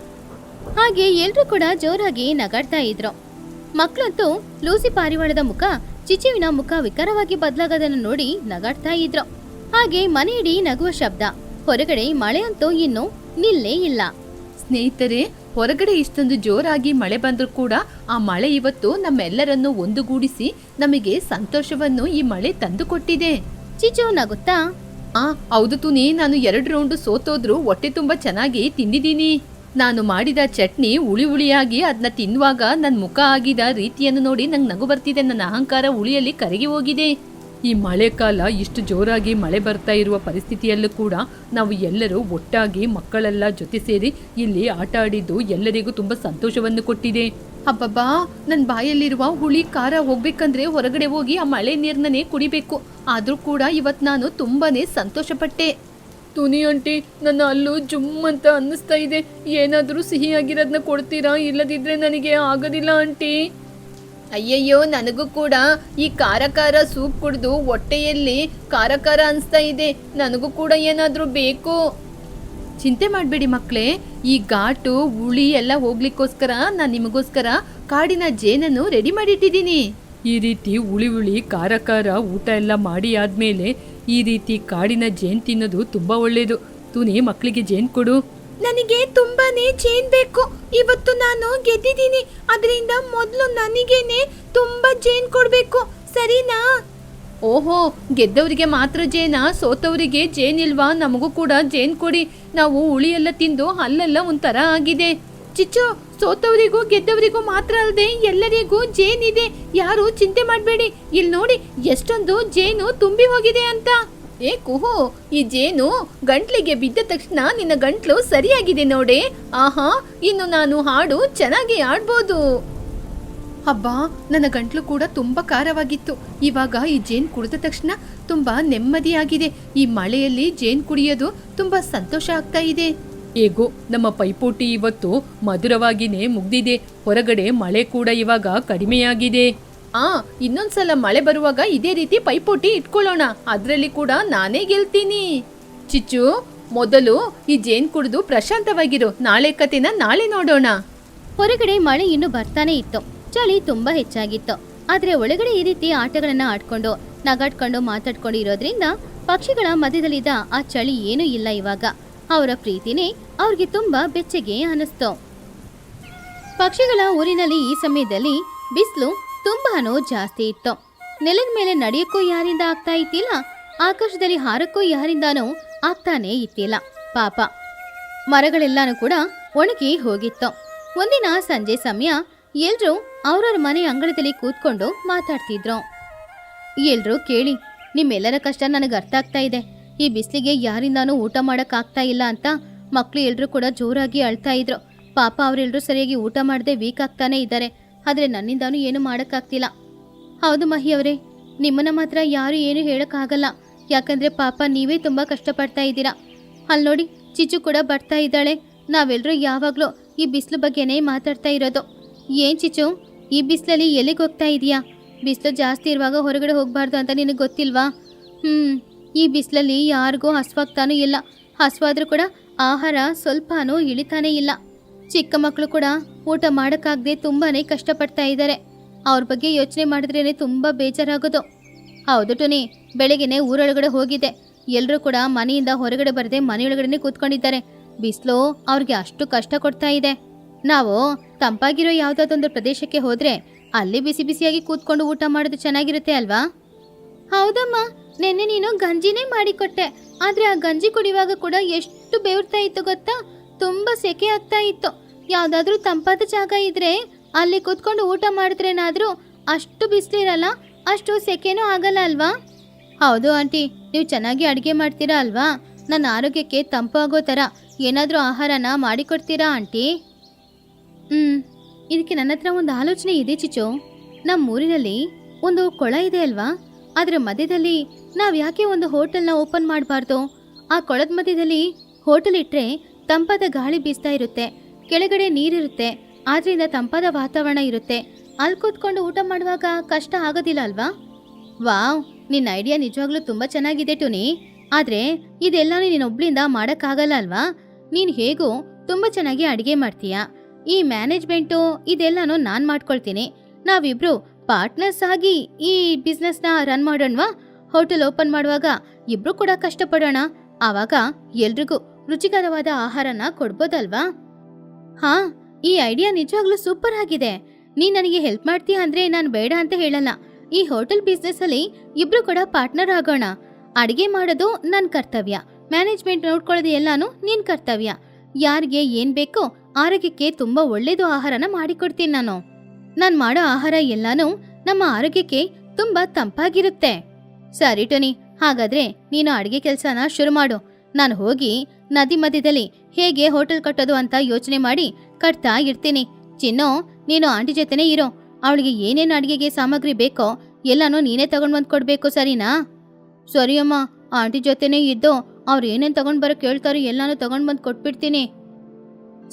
ಹಾಗೆ ಎಲ್ರೂ ಕೂಡ ಜೋರಾಗಿ ನಗಾಡ್ತಾ ಇದ್ರು. ಮಕ್ಕಳಂತೂ ಲೂಸಿ ಪಾರಿವಾಳದ ಮುಖ, ಚಿಚುವಿನ ಮುಖ ವಿಕಾರವಾಗಿ ಬದಲಾಗೋದನ್ನು ನೋಡಿ ನಗಾಡ್ತಾ ಇದ್ರು. ಹಾಗೆ ಮನೆಯಿಡೀ ನಗುವ ಶಬ್ದ. ಹೊರಗಡೆ ಮಳೆ ಅಂತೂ ಇನ್ನು ನಿಲ್ಲೇ ಇಲ್ಲ. ಸ್ನೇಹಿತರೆ, ಹೊರಗಡೆ ಇಷ್ಟೊಂದು ಜೋರಾಗಿ ಮಳೆ ಬಂದ್ರೂ ಕೂಡ ಆ ಮಳೆ ಇವತ್ತು ನಮ್ಮೆಲ್ಲರನ್ನು ಒಂದುಗೂಡಿಸಿ ನಮಗೆ ಸಂತೋಷವನ್ನು ಈ ಮಳೆ ತಂದುಕೊಟ್ಟಿದೆ. ಚಿಚು ನಗುತ್ತಾ, ಹೌದು ತುನಿ, ನಾನು 2 ರೌಂಡ್ ಸೋತೋದ್ರು ಹೊಟ್ಟೆ ತುಂಬಾ ಚೆನ್ನಾಗಿ ತಿಂದಿದ್ದೀನಿ. ನಾನು ಮಾಡಿದ ಚಟ್ನಿ ಹುಳಿಯಾಗಿ ಅದನ್ನ ತಿನ್ನುವಾಗ ನನ್ನ ಮುಖ ಆಗಿದ ರೀತಿಯನ್ನು ನೋಡಿ ನಂಗೆ ನಗು ಬರ್ತಿದೆ. ನನ್ನ ಅಹಂಕಾರ ಹುಳಿಯಲ್ಲಿ ಕರಗಿ ಹೋಗಿದೆ. ಈ ಮಳೆಕಾಲ ಇಷ್ಟು ಜೋರಾಗಿ ಮಳೆ ಬರ್ತಾ ಇರುವ ಪರಿಸ್ಥಿತಿಯಲ್ಲೂ ಕೂಡ ನಾವು ಎಲ್ಲರೂ ಒಟ್ಟಾಗಿ ಮಕ್ಕಳೆಲ್ಲ ಜೊತೆ ಸೇರಿ ಇಲ್ಲಿ ಆಟ ಆಡಿದ್ದು ಎಲ್ಲರಿಗೂ ತುಂಬಾ ಸಂತೋಷವನ್ನು ಕೊಟ್ಟಿದೆ. ಹಬ್ಬಬ್ಬಾ, ನನ್ನ ಬಾಯಲ್ಲಿರುವ ಹುಳಿ ಖಾರ ಹೋಗ್ಬೇಕಂದ್ರೆ ಹೊರಗಡೆ ಹೋಗಿ ಆ ಮಳೆ ನೀರ್ನೇ ಕುಡಿಬೇಕು. ಆದ್ರೂ ಕೂಡ ಇವತ್ತು ನಾನು ತುಂಬಾನೇ ಸಂತೋಷ ಪಟ್ಟೆ. ತುನಿ ಆಂಟಿ, ನನ್ನ ಅಲ್ಲೂ ಜುಮ್ ಅಂತ ಅನ್ನಿಸ್ತಾ ಇದೆ. ಏನಾದರೂ ಸಿಹಿಯಾಗಿರೋದನ್ನ ಕೊಡ್ತೀರಾ? ಇಲ್ಲದಿದ್ರೆ ನನಗೆ ಆಗೋದಿಲ್ಲ ಆಂಟಿ. ಅಯ್ಯಯ್ಯೋ, ನನಗೂ ಕೂಡ ಈ ಖಾರ ಸೂಪ್ ಕುಡಿದು ಹೊಟ್ಟೆಯಲ್ಲಿ ಖಾರ ಅನಿಸ್ತಾ ಇದೆ. ನನಗೂ ಕೂಡ ಏನಾದರೂ ಬೇಕು. ಚಿಂತೆ ಮಾಡಬೇಡಿ ಮಕ್ಕಳೇ, ಈ ಘಾಟು ಹುಳಿ ಎಲ್ಲ ಹೋಗ್ಲಿಕ್ಕೋಸ್ಕರ ನಾನು ನಿಮಗೋಸ್ಕರ ಕಾಡಿನ ಜೇನನ್ನು ರೆಡಿ ಮಾಡಿಟ್ಟಿದ್ದೀನಿ. ಈ ರೀತಿ ಹುಳಿ ಖಾರ ಊಟ ಎಲ್ಲ ಮಾಡಿ ಆದ್ಮೇಲೆ ಈ ರೀತಿ ಕಾಡಿನ ಜೇನ್ ತಿನ್ನೋದು ತುಂಬಾ ಒಳ್ಳೇದು. ತುನಿ, ಮಕ್ಕಳಿಗೆ ಜೇನ್ ಕೊಡು. ನನಗೆ ತುಂಬಾನೇ ಜೇನ್ ಬೇಕು. ಇವತ್ತು ನಾನು ಗೆದ್ದಿದ್ದೀನಿ, ಅದರಿಂದ ಮೊದಲು ನನಗೇನೆ ತುಂಬಾ ಜೇನ್ ಕೊಡ್ಬೇಕು, ಸರಿನಾ? ಓಹೋ, ಗೆದ್ದವರಿಗೆ ಮಾತ್ರ ಜೇನಾ? ಸೋತವರಿಗೆ ಜೇನ್ ಇಲ್ವಾ? ನಮಗೂ ಕೂಡ ಜೇನ್ ಕೊಡಿ. ನಾವು ಹುಳಿ ಎಲ್ಲ ತಿಂದು ಅಲ್ಲೆಲ್ಲ ಒಂಥರ ಆಗಿದೆ. ಚಿಚ್ಚು, ಸೋತವರಿಗೂ ಗೆದ್ದವರಿಗೂ ಮಾತ್ರ ಅಲ್ಲದೆ ಎಲ್ಲರಿಗೂ ಜೇನ್ ಇದೆ. ಯಾರು ಚಿಂತೆ ಮಾಡಬೇಡಿ. ಇಲ್ಲಿ ನೋಡಿ ಎಷ್ಟೊಂದು ಜೇನು ತುಂಬಿ ಹೋಗಿದೆ ಅಂತ. ಕುಹು, ಈ ಜೇನು ಗಂಟ್ಲಿಗೆ ಬಿದ್ದ ತಕ್ಷಣ ನಿನ್ನ ಗಂಟ್ಲು ಸರಿಯಾಗಿದೆ ನೋಡೆ. ಆಹಾ, ಇನ್ನು ನಾನು ಹಾಡು ಚೆನ್ನಾಗಿ ಆಡ್ಬೋದು. ಹಬ್ಬಾ, ನನ್ನ ಗಂಟ್ಲು ಕೂಡ ತುಂಬಾ ಖಾರವಾಗಿತ್ತು. ಇವಾಗ ಈ ಜೇನ್ ಕುಡಿದ ತಕ್ಷಣ ತುಂಬಾ ನೆಮ್ಮದಿಯಾಗಿದೆ. ಈ ಮಳೆಯಲ್ಲಿ ಜೇನ್ ಕುಡಿಯೋದು ತುಂಬಾ ಸಂತೋಷ ಆಗ್ತಾ ಇದೆ. ಹೇಗೋ ನಮ್ಮ ಪೈಪೋಟಿ ಇವತ್ತು ಮಧುರವಾಗಿನೇ ಮುಗ್ದಿದೆ. ಹೊರಗಡೆ ಮಳೆ ಕೂಡ ಇವಾಗ ಕಡಿಮೆಯಾಗಿದೆ. ಇನ್ನೊಂದ್ಸಲ ಮಳೆ ಬರುವಾಗ ಇದೇ ರೀತಿ ಪೈಪೋಟಿ ಇಟ್ಕೊಳ್ಳೋಣ. ಅದ್ರಲ್ಲಿ ಕೂಡ ನಾನೇ ಗೆಲ್ತೀನಿ. ಚಿಚ್ಚು, ಮೊದಲು ಈ ಜೇನ್ ಕುಡಿದು ಪ್ರಶಾಂತವಾಗಿರು. ನಾಳೆ ಕತೆನ ನಾಳೆ ನೋಡೋಣ. ಹೊರಗಡೆ ಮಳೆ ಇನ್ನು ಬರ್ತಾನೆ ಇತ್ತು. ಚಳಿ ತುಂಬಾ ಹೆಚ್ಚಾಗಿತ್ತು. ಆದ್ರೆ ಒಳಗಡೆ ಈ ರೀತಿ ಆಟಗಳನ್ನ ಆಡ್ಕೊಂಡು ನಗಾಡ್ಕೊಂಡು ಮಾತಾಡ್ಕೊಂಡು ಇರೋದ್ರಿಂದ ಪಕ್ಷಿಗಳ ಮಧ್ಯದಲ್ಲಿದ್ದ ಆ ಚಳಿ ಏನೂ ಇಲ್ಲ. ಇವಾಗ ಅವರ ಪ್ರೀತಿನೇ ಅವ್ರಿಗೆ ತುಂಬಾ ಬೆಚ್ಚಗೆ ಅನಿಸ್ತು. ಪಕ್ಷಿಗಳ ಊರಿನಲ್ಲಿ ಈ ಸಮಯದಲ್ಲಿ ಬಿಸಿಲು ತುಂಬಾನೂ ಜಾಸ್ತಿ ಇತ್ತು. ನೆಲದ ಮೇಲೆ ನಡೆಯೋಕ್ಕೂ ಯಾರಿಂದ ಆಗ್ತಾ ಇತ್ತಿಲ್ಲ, ಆಕಾಶದಲ್ಲಿ ಹಾರಕ್ಕೂ ಯಾರಿಂದಾನೂ ಆಗ್ತಾನೇ ಇತ್ತಿಲ್ಲ. ಪಾಪ ಮರಗಳೆಲ್ಲಾನು ಕೂಡ ಒಣಗಿ ಹೋಗಿತ್ತು. ಒಂದಿನ ಸಂಜೆ ಸಮಯ ಎಲ್ರೂ ಅವ್ರವ್ರ ಮನೆ ಅಂಗಳದಲ್ಲಿ ಕೂತ್ಕೊಂಡು ಮಾತಾಡ್ತಿದ್ರು. ಎಲ್ರೂ ಕೇಳಿ, ನಿಮ್ಮೆಲ್ಲರ ಕಷ್ಟ ನನಗೆ ಅರ್ಥ ಆಗ್ತಾ ಇದೆ. ಈ ಬಿಸಿಲಿಗೆ ಯಾರಿಂದಾನೂ ಊಟ ಮಾಡಕ್ ಆಗ್ತಾ ಇಲ್ಲ ಅಂತ ಮಕ್ಳು ಎಲ್ರೂ ಕೂಡ ಜೋರಾಗಿ ಅಳ್ತಾ ಇದ್ರು. ಪಾಪ ಅವರೆಲ್ಲರೂ ಸರಿಯಾಗಿ ಊಟ ಮಾಡದೆ ವೀಕ್ ಆಗ್ತಾನೆ ಇದ್ದಾರೆ. ಆದ್ರೆ ನನ್ನಿಂದಾನು ಏನು ಮಾಡಕ್ಕಾಗ್ತಿಲ್ಲ. ಹೌದು ಮಹಿ ಅವರೇ, ನಿಮ್ಮನ್ನ ಮಾತ್ರ ಯಾರು ಏನು ಹೇಳಕ್ಕಾಗಲ್ಲ. ಯಾಕಂದ್ರೆ ಪಾಪ ನೀವೇ ತುಂಬಾ ಕಷ್ಟಪಡ್ತಾ ಇದ್ದೀರಾ. ಅಲ್ಲಿ ನೋಡಿ, ಚಿಚ್ಚು ಕೂಡ ಬರ್ತಾ ಇದ್ದಾಳೆ. ನಾವೆಲ್ಲರೂ ಯಾವಾಗ್ಲೂ ಈ ಬಿಸಿಲು ಬಗ್ಗೆನೇ ಮಾತಾಡ್ತಾ ಇರೋದು. ಏನ್ ಚಿಚ್ಚು, ಈ ಬಿಸಿಲಲ್ಲಿ ಎಲ್ಲಿಗೆ ಹೋಗ್ತಾ ಇದೀಯಾ? ಬಿಸಿಲು ಜಾಸ್ತಿ ಇರುವಾಗ ಹೊರಗಡೆ ಹೋಗ್ಬಾರ್ದು ಅಂತ ನಿನಗೆ ಗೊತ್ತಿಲ್ವಾ? ಈ ಬಿಸಿಲಲ್ಲಿ ಯಾರಿಗೂ ಹಸ್ವಾಗ್ತಾನೂ ಇಲ್ಲ. ಹಸ್ವಾದ್ರೂ ಕೂಡ ಆಹಾರ ಸ್ವಲ್ಪನೂ ಇಳಿತಾನೇ ಇಲ್ಲ. ಚಿಕ್ಕ ಮಕ್ಕಳು ಕೂಡ ಊಟ ಮಾಡೋಕ್ಕಾಗದೆ ತುಂಬಾನೇ ಕಷ್ಟಪಡ್ತಾ ಇದ್ದಾರೆ. ಅವ್ರ ಬಗ್ಗೆ ಯೋಚನೆ ಮಾಡಿದ್ರೇನೆ ತುಂಬಾ ಬೇಜಾರಾಗೋದು. ಹೌದು ಟುನಿ, ಬೆಳಗ್ಗೆನೆ ಊರೊಳಗಡೆ ಹೋಗಿದ್ದೆ. ಎಲ್ಲರೂ ಕೂಡ ಮನೆಯಿಂದ ಹೊರಗಡೆ ಬರದೆ ಮನೆಯೊಳಗಡೆನೆ ಕೂತ್ಕೊಂಡಿದ್ದಾರೆ. ಬಿಸಿಲು ಅವ್ರಿಗೆ ಅಷ್ಟು ಕಷ್ಟ ಕೊಡ್ತಾ ಇದೆ. ನಾವು ತಂಪಾಗಿರೋ ಯಾವುದಾದೊಂದು ಪ್ರದೇಶಕ್ಕೆ ಹೋದ್ರೆ ಅಲ್ಲಿ ಬಿಸಿ ಬಿಸಿಯಾಗಿ ಕೂತ್ಕೊಂಡು ಊಟ ಮಾಡೋದು ಚೆನ್ನಾಗಿರುತ್ತೆ ಅಲ್ವಾ? ಹೌದಮ್ಮ, ನೆನ್ನೆ ನೀನು ಗಂಜಿನೇ ಮಾಡಿಕೊಟ್ಟೆ. ಆದ್ರೆ ಆ ಗಂಜಿ ಕುಡಿಯುವಾಗ ಕೂಡ ಎಷ್ಟು ಬೆವರ್ತಾ ಇತ್ತು ಗೊತ್ತಾ? ತುಂಬಾ ಸೆಕೆ ಆಗ್ತಾ ಇತ್ತು. ಯಾವ್ದಾದ್ರೂ ತಂಪಾದ ಜಾಗ ಇದ್ರೆ ಅಲ್ಲಿ ಕೂತ್ಕೊಂಡು ಊಟ ಮಾಡಿದ್ರೇನಾದ್ರೂ ಅಷ್ಟು ಬಿಸಿಲಿರಲ್ಲ, ಅಷ್ಟು ಸೆಕೆನೂ ಆಗಲ್ಲ ಅಲ್ವಾ? ಹೌದು ಆಂಟಿ, ನೀವು ಚೆನ್ನಾಗಿ ಅಡುಗೆ ಮಾಡ್ತೀರಾ ಅಲ್ವಾ? ನನ್ನ ಆರೋಗ್ಯಕ್ಕೆ ತಂಪಾಗೋ ಥರ ಏನಾದರೂ ಆಹಾರನ ಮಾಡಿಕೊಡ್ತೀರಾ ಆಂಟಿ? ಇದಕ್ಕೆ ನನ್ನ ಹತ್ರ ಒಂದು ಆಲೋಚನೆ ಇದೆ ಚಿಚು. ನಮ್ಮ ಊರಿನಲ್ಲಿ ಒಂದು ಕೊಳ ಇದೆ ಅಲ್ವಾ? ಅದರ ಮಧ್ಯದಲ್ಲಿ ನಾವು ಯಾಕೆ ಒಂದು ಹೋಟೆಲ್ನ ಓಪನ್ ಮಾಡಬಾರ್ದು? ಆ ಕೊಳದ ಮಧ್ಯದಲ್ಲಿ ಹೋಟೆಲ್ ಇಟ್ಟರೆ ತಂಪಾದ ಗಾಳಿ ಬೀಸ್ತಾ ಇರುತ್ತೆ, ಕೆಳಗಡೆ ನೀರಿರುತ್ತೆ, ಆದ್ರಿಂದ ತಂಪಾದ ವಾತಾವರಣ ಇರುತ್ತೆ. ಅಲ್ಲಿ ಕೂತ್ಕೊಂಡು ಊಟ ಮಾಡುವಾಗ ಕಷ್ಟ ಆಗೋದಿಲ್ಲ ಅಲ್ವಾ? ವಾವ್, ನಿನ್ನ ಐಡಿಯಾ ನಿಜವಾಗ್ಲೂ ತುಂಬ ಚೆನ್ನಾಗಿದೆ ಟುನಿ. ಆದರೆ ಇದೆಲ್ಲ ನೀನೊಬ್ಳಿಂದ ಮಾಡೋಕ್ಕಾಗಲ್ಲ ಅಲ್ವಾ? ನೀನು ಹೇಗೂ ತುಂಬ ಚೆನ್ನಾಗಿ ಅಡುಗೆ ಮಾಡ್ತೀಯಾ. ಈ ಮ್ಯಾನೇಜ್ಮೆಂಟು ಇದೆಲ್ಲನೂ ನಾನು ಮಾಡ್ಕೊಳ್ತೀನಿ. ನಾವಿಬ್ರು ಪಾರ್ಟ್ನರ್ಸ್ ಆಗಿ ಈ ಬಿಸ್ನೆಸ್ನ ರನ್ ಮಾಡೋಣವಾ? ಹೋಟೆಲ್ ಓಪನ್ ಮಾಡುವಾಗ ಇಬ್ರು ಕೂಡ ಕಷ್ಟಪಡೋಣ. ಆವಾಗ ಎಲ್ರಿಗೂ ರುಚಿಕರವಾದ ಆಹಾರನ ಕೊಡ್ಬೋದಲ್ವಾ? ಹಾ, ಈ ಐಡಿಯಾ ನಿಜವಾಗ್ಲೂ ಸೂಪರ್ ಆಗಿದೆ. ನೀನ್ ನನಗೆ ಹೆಲ್ಪ್ ಮಾಡ್ತೀಯ ಅಂದ್ರೆ ನಾನು ಬೇಡ ಅಂತ ಹೇಳಲ್ಲ. ಈ ಹೋಟೆಲ್ ಬಿಸ್ನೆಸ್ ಅಲ್ಲಿ ಇಬ್ರು ಕೂಡ ಪಾರ್ಟ್ನರ್ ಆಗೋಣ. ಅಡಿಗೆ ಮಾಡೋದು ನನ್ನ ಕರ್ತವ್ಯ, ಮ್ಯಾನೇಜ್ಮೆಂಟ್ ನೋಡ್ಕೊಳ್ಳೋದು ಎಲ್ಲಾನು ನಿನ್ ಕರ್ತವ್ಯ. ಯಾರಿಗೆ ಏನ್ ಬೇಕೋ ಆರೋಗ್ಯಕ್ಕೆ ತುಂಬಾ ಒಳ್ಳೇದು ಆಹಾರನ ಮಾಡಿಕೊಡ್ತೀನಿ ನಾನು. ನಾನ್ ಮಾಡೋ ಆಹಾರ ಎಲ್ಲಾನು ನಮ್ಮ ಆರೋಗ್ಯಕ್ಕೆ ತುಂಬಾ ತಂಪಾಗಿರುತ್ತೆ. ಸರಿ ಟೋನಿ, ಹಾಗಾದ್ರೆ ನೀನು ಅಡಿಗೆ ಕೆಲಸನ ಶುರು ಮಾಡು. ನಾನು ಹೋಗಿ ನದಿ ಮಧ್ಯದಲ್ಲಿ ಹೇಗೆ ಹೋಟೆಲ್ ಕಟ್ಟೋದು ಅಂತ ಯೋಚನೆ ಮಾಡಿ ಕಟ್ತಾ ಇರ್ತೀನಿ. ಚಿನ್ನು, ನೀನು ಆಂಟಿ ಜೊತೆನೇ ಇರೋ. ಅವಳಿಗೆ ಏನೇನು ಅಡಿಗೆಗೆ ಸಾಮಗ್ರಿ ಬೇಕೋ ಎಲ್ಲಾನು ನೀನೇ ತಗೊಂಡ್ ಬಂದು ಕೊಡ್ಬೇಕು, ಸರಿನಾ? ಸರಿ ಅಮ್ಮ, ಆಂಟಿ ಜೊತೆನೇ ಇದ್ದು ಅವ್ರು ಏನೇನು ತಗೊಂಡ್ ಬರೋಕೆ ಹೇಳ್ತಾರೋ ಎಲ್ಲಾನು ತಗೊಂಡ್ ಬಂದು ಕೊಟ್ಬಿಡ್ತೀನಿ.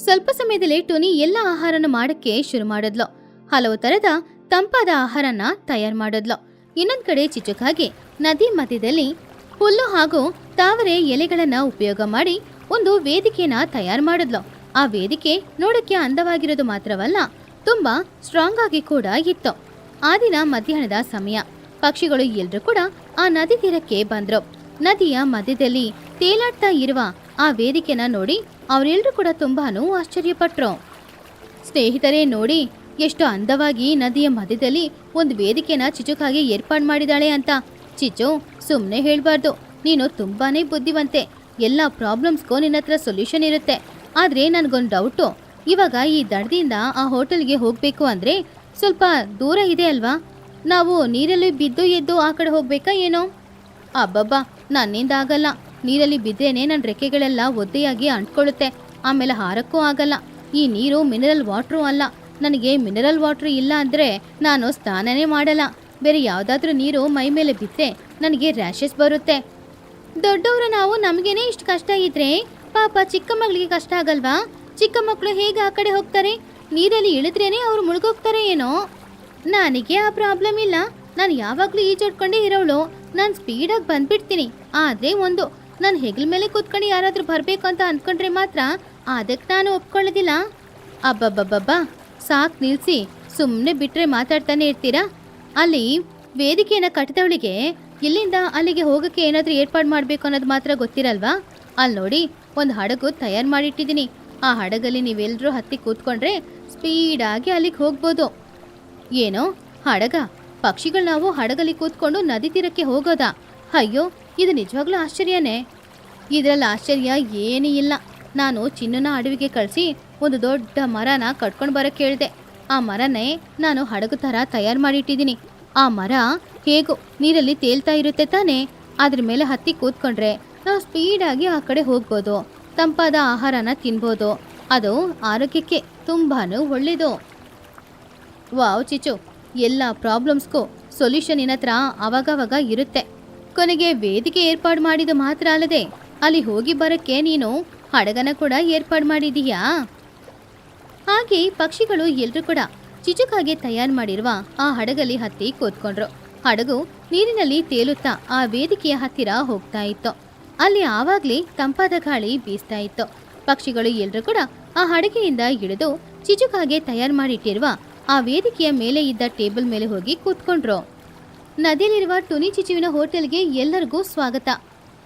ಸ್ವಲ್ಪ ಸಮಯದಲ್ಲಿ ಟೋನಿ ಎಲ್ಲ ಆಹಾರನ ಮಾಡಕ್ಕೆ ಶುರು ಮಾಡಿದ್ಲು. ಹಲವು ತರದ ತಂಪಾದ ಆಹಾರನ ತಯಾರು ಮಾಡಿದ್ಲು. ಇನ್ನೊಂದ್ ಕಡೆ ಚಿಚುಕಾಗಿ ನದಿ ಮಧ್ಯದಲ್ಲಿ ಹುಲ್ಲು ಹಾಗೂ ತಾವರೆ ಎಲೆಗಳನ್ನ ಉಪಯೋಗ ಮಾಡಿ ಒಂದು ವೇದಿಕೆನ ತಯಾರು ಮಾಡಿದ್ಲು. ಆ ವೇದಿಕೆ ನೋಡಕ್ಕೆ ಅಂದವಾಗಿರೋದು ಮಾತ್ರವಲ್ಲ, ತುಂಬಾ ಸ್ಟ್ರಾಂಗ್ ಆಗಿ ಕೂಡ ಇತ್ತು. ಆ ದಿನ ಮಧ್ಯಾಹ್ನದ ಸಮಯ. ಪಕ್ಷಿಗಳು ಎಲ್ರೂ ಕೂಡ ಆ ನದಿ ತೀರಕ್ಕೆ ಬಂದ್ರು. ನದಿಯ ಮಧ್ಯದಲ್ಲಿ ತೇಲಾಡ್ತಾ ಇರುವ ಆ ವೇದಿಕೆನ ನೋಡಿ ಅವರೆಲ್ಲರೂ ಕೂಡ ತುಂಬಾನು ಆಶ್ಚರ್ಯಪಟ್ರು. ಸ್ನೇಹಿತರೇ ನೋಡಿ, ಎಷ್ಟು ಅಂದವಾಗಿ ನದಿಯ ಮಧ್ಯದಲ್ಲಿ ಒಂದು ವೇದಿಕೆನ ಚಿಚುಕಾಗಿ ಏರ್ಪಾಡು ಮಾಡಿದಾಳೆ ಅಂತ. ಚಿಚು, ಸುಮ್ಮನೆ ಹೇಳ್ಬಾರ್ದು, ನೀನು ತುಂಬಾನೇ ಬುದ್ಧಿವಂತೆ. ಎಲ್ಲ ಪ್ರಾಬ್ಲಮ್ಸ್ಗೂ ನಿನ್ನ ಹತ್ರ ಸೊಲ್ಯೂಷನ್ ಇರುತ್ತೆ. ಆದ್ರೆ ನನ್ಗೊಂದು ಡೌಟು, ಇವಾಗ ಈ ದಡದಿಂದ ಆ ಹೋಟೆಲ್ಗೆ ಹೋಗ್ಬೇಕು ಅಂದ್ರೆ ಸ್ವಲ್ಪ ದೂರ ಇದೆ ಅಲ್ವಾ? ನಾವು ನೀರಲ್ಲಿ ಬಿದ್ದು ಎದ್ದು ಆ ಕಡೆ ಹೋಗ್ಬೇಕಾ ಏನೋ? ಅಬ್ಬಬ್ಬಾ, ನನ್ನಿಂದ ಆಗಲ್ಲ. ನೀರಲ್ಲಿ ಬಿದ್ದೇನೆ ನನ್ನ ರೆಕ್ಕೆಗಳೆಲ್ಲ ಒದ್ದೆಯಾಗಿ ಅಂಟ್ಕೊಳ್ಳುತ್ತೆ, ಆಮೇಲೆ ಹಾರಕ್ಕೂ ಆಗಲ್ಲ. ಈ ನೀರು ಮಿನರಲ್ ವಾಟ್ರು ಅಲ್ಲ. ನನಗೆ ಮಿನರಲ್ ವಾಟ್ರ್ ಇಲ್ಲ ಅಂದರೆ ನಾನು ಸ್ನಾನನೇ ಮಾಡಲ್ಲ. ಬೇರೆ ಯಾವುದಾದ್ರೂ ನೀರು ಮೈ ಮೇಲೆ ಬಿದ್ದರೆ ನನಗೆ ರ್ಯಾಷಸ್ ಬರುತ್ತೆ. ದೊಡ್ಡವರು ನಾವು ನಮಗೇನೆ ಇಷ್ಟು ಕಷ್ಟ ಇದ್ರೆ ಪಾಪ ಚಿಕ್ಕ ಮಗಳಿಗೆ ಕಷ್ಟ ಆಗಲ್ವಾ? ಚಿಕ್ಕ ಮಕ್ಕಳು ಹೇಗೆ ಆ ಕಡೆ ಹೋಗ್ತಾರೆ? ನೀರಲ್ಲಿ ಇಳಿದ್ರೇನೆ ಅವ್ರು ಮುಳುಗೋಗ್ತಾರೆ ಏನೋ? ನನಗೆ ಆ ಪ್ರಾಬ್ಲಮ್ ಇಲ್ಲ. ನಾನು ಯಾವಾಗಲೂ ಈಜಾಡ್ಕೊಂಡೇ ಇರೋಳು. ನಾನು ಸ್ಪೀಡಾಗಿ ಬಂದ್ಬಿಡ್ತೀನಿ. ಆದರೆ ಒಂದು, ನಾನು ಹೆಗಲ ಮೇಲೆ ಕೂತ್ಕೊಂಡು ಯಾರಾದರೂ ಬರಬೇಕು ಅಂತ ಅಂದ್ಕೊಂಡ್ರೆ ಮಾತ್ರ ಅದಕ್ಕೆ ನಾನು ಒಪ್ಕೊಳ್ಳೋದಿಲ್ಲ. ಅಬ್ಬಬ್ಬಬ್ಬಬ್ಬಾ, ಸಾಕು ನಿಲ್ಲಿಸಿ. ಸುಮ್ಮನೆ ಬಿಟ್ಟರೆ ಮಾತಾಡ್ತಾನೆ ಇರ್ತೀರಾ? ಅಲ್ಲಿ ವೇದಿಕೆಯನ್ನು ಕಟ್ಟಿದವಳಿಗೆ ಇಲ್ಲಿಂದ ಅಲ್ಲಿಗೆ ಹೋಗೋಕ್ಕೆ ಏನಾದರೂ ಏರ್ಪಾಡು ಮಾಡಬೇಕು ಅನ್ನೋದು ಮಾತ್ರ ಗೊತ್ತಿರಲ್ವಾ? ಅಲ್ಲಿ ನೋಡಿ, ಒಂದು ಹಡಗು ತಯಾರು ಮಾಡಿಟ್ಟಿದ್ದೀನಿ. ಆ ಹಡಗಲ್ಲಿ ನೀವೆಲ್ಲರೂ ಹತ್ತಿ ಕೂತ್ಕೊಂಡ್ರೆ ಸ್ಪೀಡಾಗಿ ಅಲ್ಲಿಗೆ ಹೋಗ್ಬೋದು. ಏನೋ ಹಡಗ? ಪಕ್ಷಿಗಳು ನಾವು ಹಡಗಲ್ಲಿ ಕೂತ್ಕೊಂಡು ನದಿ ತೀರಕ್ಕೆ ಹೋಗೋದಾ? ಅಯ್ಯೋ, ಇದು ನಿಜವಾಗ್ಲೂ ಆಶ್ಚರ್ಯನೇ. ಇದರಲ್ಲಿ ಆಶ್ಚರ್ಯ ಏನೂ ಇಲ್ಲ. ನಾನು ಚಿನ್ನನ ಅಡವಿಗೆ ಕಳಿಸಿ ಒಂದು ದೊಡ್ಡ ಮರನ ಕಟ್ಕೊಂಡು ಬರೋಕ್ಕೆ ಹೇಳಿದೆ. ಆ ಮರನೇ ನಾನು ಹಡಗು ಥರ ತಯಾರು ಮಾಡಿಟ್ಟಿದ್ದೀನಿ. ಆ ಮರ ಹೇಗೂ ನೀರಲ್ಲಿ ತೇಲ್ತಾ ಇರುತ್ತೆ ತಾನೇ, ಅದ್ರ ಮೇಲೆ ಹತ್ತಿ ಕೂತ್ಕೊಂಡ್ರೆ ನಾವು ಸ್ಪೀಡಾಗಿ ಆ ಕಡೆ ಹೋಗ್ಬೋದು, ತಂಪಾದ ಆಹಾರನ ತಿನ್ಬೋದು. ಅದು ಆರೋಗ್ಯಕ್ಕೆ ತುಂಬಾನು ಒಳ್ಳೆಯದು. ವಾವ್ ಚಿಚು, ಎಲ್ಲ ಪ್ರಾಬ್ಲಮ್ಸ್ಗೂ ಸೊಲ್ಯೂಷನ್ ನಿನ್ನ ಹತ್ರ ಆವಾಗವಾಗ ಇರುತ್ತೆ. ಕೊನೆಗೆ ವೇದಿಕೆ ಏರ್ಪಾಡು ಮಾಡಿದ್ದು ಮಾತ್ರ ಅಲ್ಲದೆ ಅಲ್ಲಿ ಹೋಗಿ ಬರೋಕ್ಕೆ ನೀನು ಹಡಗನ ಕೂಡ ಏರ್ಪಾಡು ಮಾಡಿದೀಯಾ? ಹಾಗೆ ಪಕ್ಷಿಗಳು ಎಲ್ಲರೂ ಕೂಡ ಚಿಚುಕಾಗೆ ತಯಾರು ಮಾಡಿರುವ ಆ ಹಡಗಲ್ಲಿ ಹತ್ತಿ ಕೂತ್ಕೊಂಡ್ರು. ಹಡಗು ನೀರಿನಲ್ಲಿ ತೇಲುತ್ತಾ ಆ ವೇದಿಕೆಯ ಹತ್ತಿರ ಹೋಗ್ತಾ ಇತ್ತು. ಅಲ್ಲಿ ಆವಾಗ್ಲೇ ತಂಪಾದ ಗಾಳಿ ಬೀಸ್ತಾ ಇತ್ತು. ಪಕ್ಷಿಗಳು ಎಲ್ಲರೂ ಕೂಡ ಆ ಹಡಗಿನಿಂದ ಇಳಿದು ಚಿಚುಕಾಗೆ ತಯಾರು ಮಾಡಿಟ್ಟಿರುವ ಆ ವೇದಿಕೆಯ ಮೇಲೆ ಇದ್ದ ಟೇಬಲ್ ಮೇಲೆ ಹೋಗಿ ಕೂತ್ಕೊಂಡ್ರು. ನದಿಯಲ್ಲಿರುವ ಟುನಿ ಚಿಚುವಿನ ಹೋಟೆಲ್ಗೆ ಎಲ್ಲರಿಗೂ ಸ್ವಾಗತ.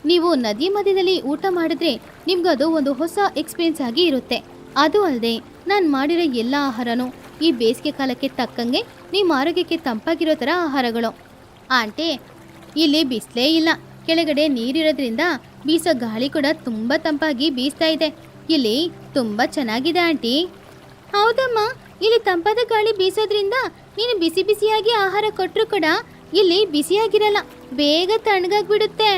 ನೀವು ನದಿ ಮಧ್ಯದಲ್ಲಿ ಊಟ ಮಾಡಿದ್ರೆ ನಿಮ್ಗದು ಒಂದು ಹೊಸ ಎಕ್ಸ್ಪೀರಿಯನ್ಸ್ ಆಗಿ ಇರುತ್ತೆ. ಅದು ಅಲ್ಲದೆ ನಾನು ಮಾಡಿರೋ ಎಲ್ಲ ಆಹಾರನೂ ಈ ಬೇಸಿಗೆ ಕಾಲಕ್ಕೆ ತಕ್ಕಂಗೆ ನಿಮ್ಮ ಆರೋಗ್ಯಕ್ಕೆ ತಂಪಾಗಿರೋ ಥರ ಆಹಾರಗಳು. ಆಂಟಿ, ಇಲ್ಲಿ ಬಿಸಿಲೇ ಇಲ್ಲ, ಕೆಳಗಡೆ ನೀರಿರೋದ್ರಿಂದ ಬೀಸೋ ಗಾಳಿ ಕೂಡ ತುಂಬ ತಂಪಾಗಿ ಬೀಸ್ತಾ ಇದೆ. ಇಲ್ಲಿ ತುಂಬ ಚೆನ್ನಾಗಿದೆ ಆಂಟಿ. ಹೌದಮ್ಮ, ಇಲ್ಲಿ ತಂಪಾದ ಗಾಳಿ ಬೀಸೋದ್ರಿಂದ ನೀನು ಬಿಸಿ ಬಿಸಿಯಾಗಿ ಆಹಾರ ಕೊಟ್ಟರು ಕೂಡ ಇಲ್ಲಿ ಬಿಸಿಯಾಗಿರಲ್ಲ, ಬೇಗ ತಣ್ಣಗಾಗ್ಬಿಡುತ್ತೆ.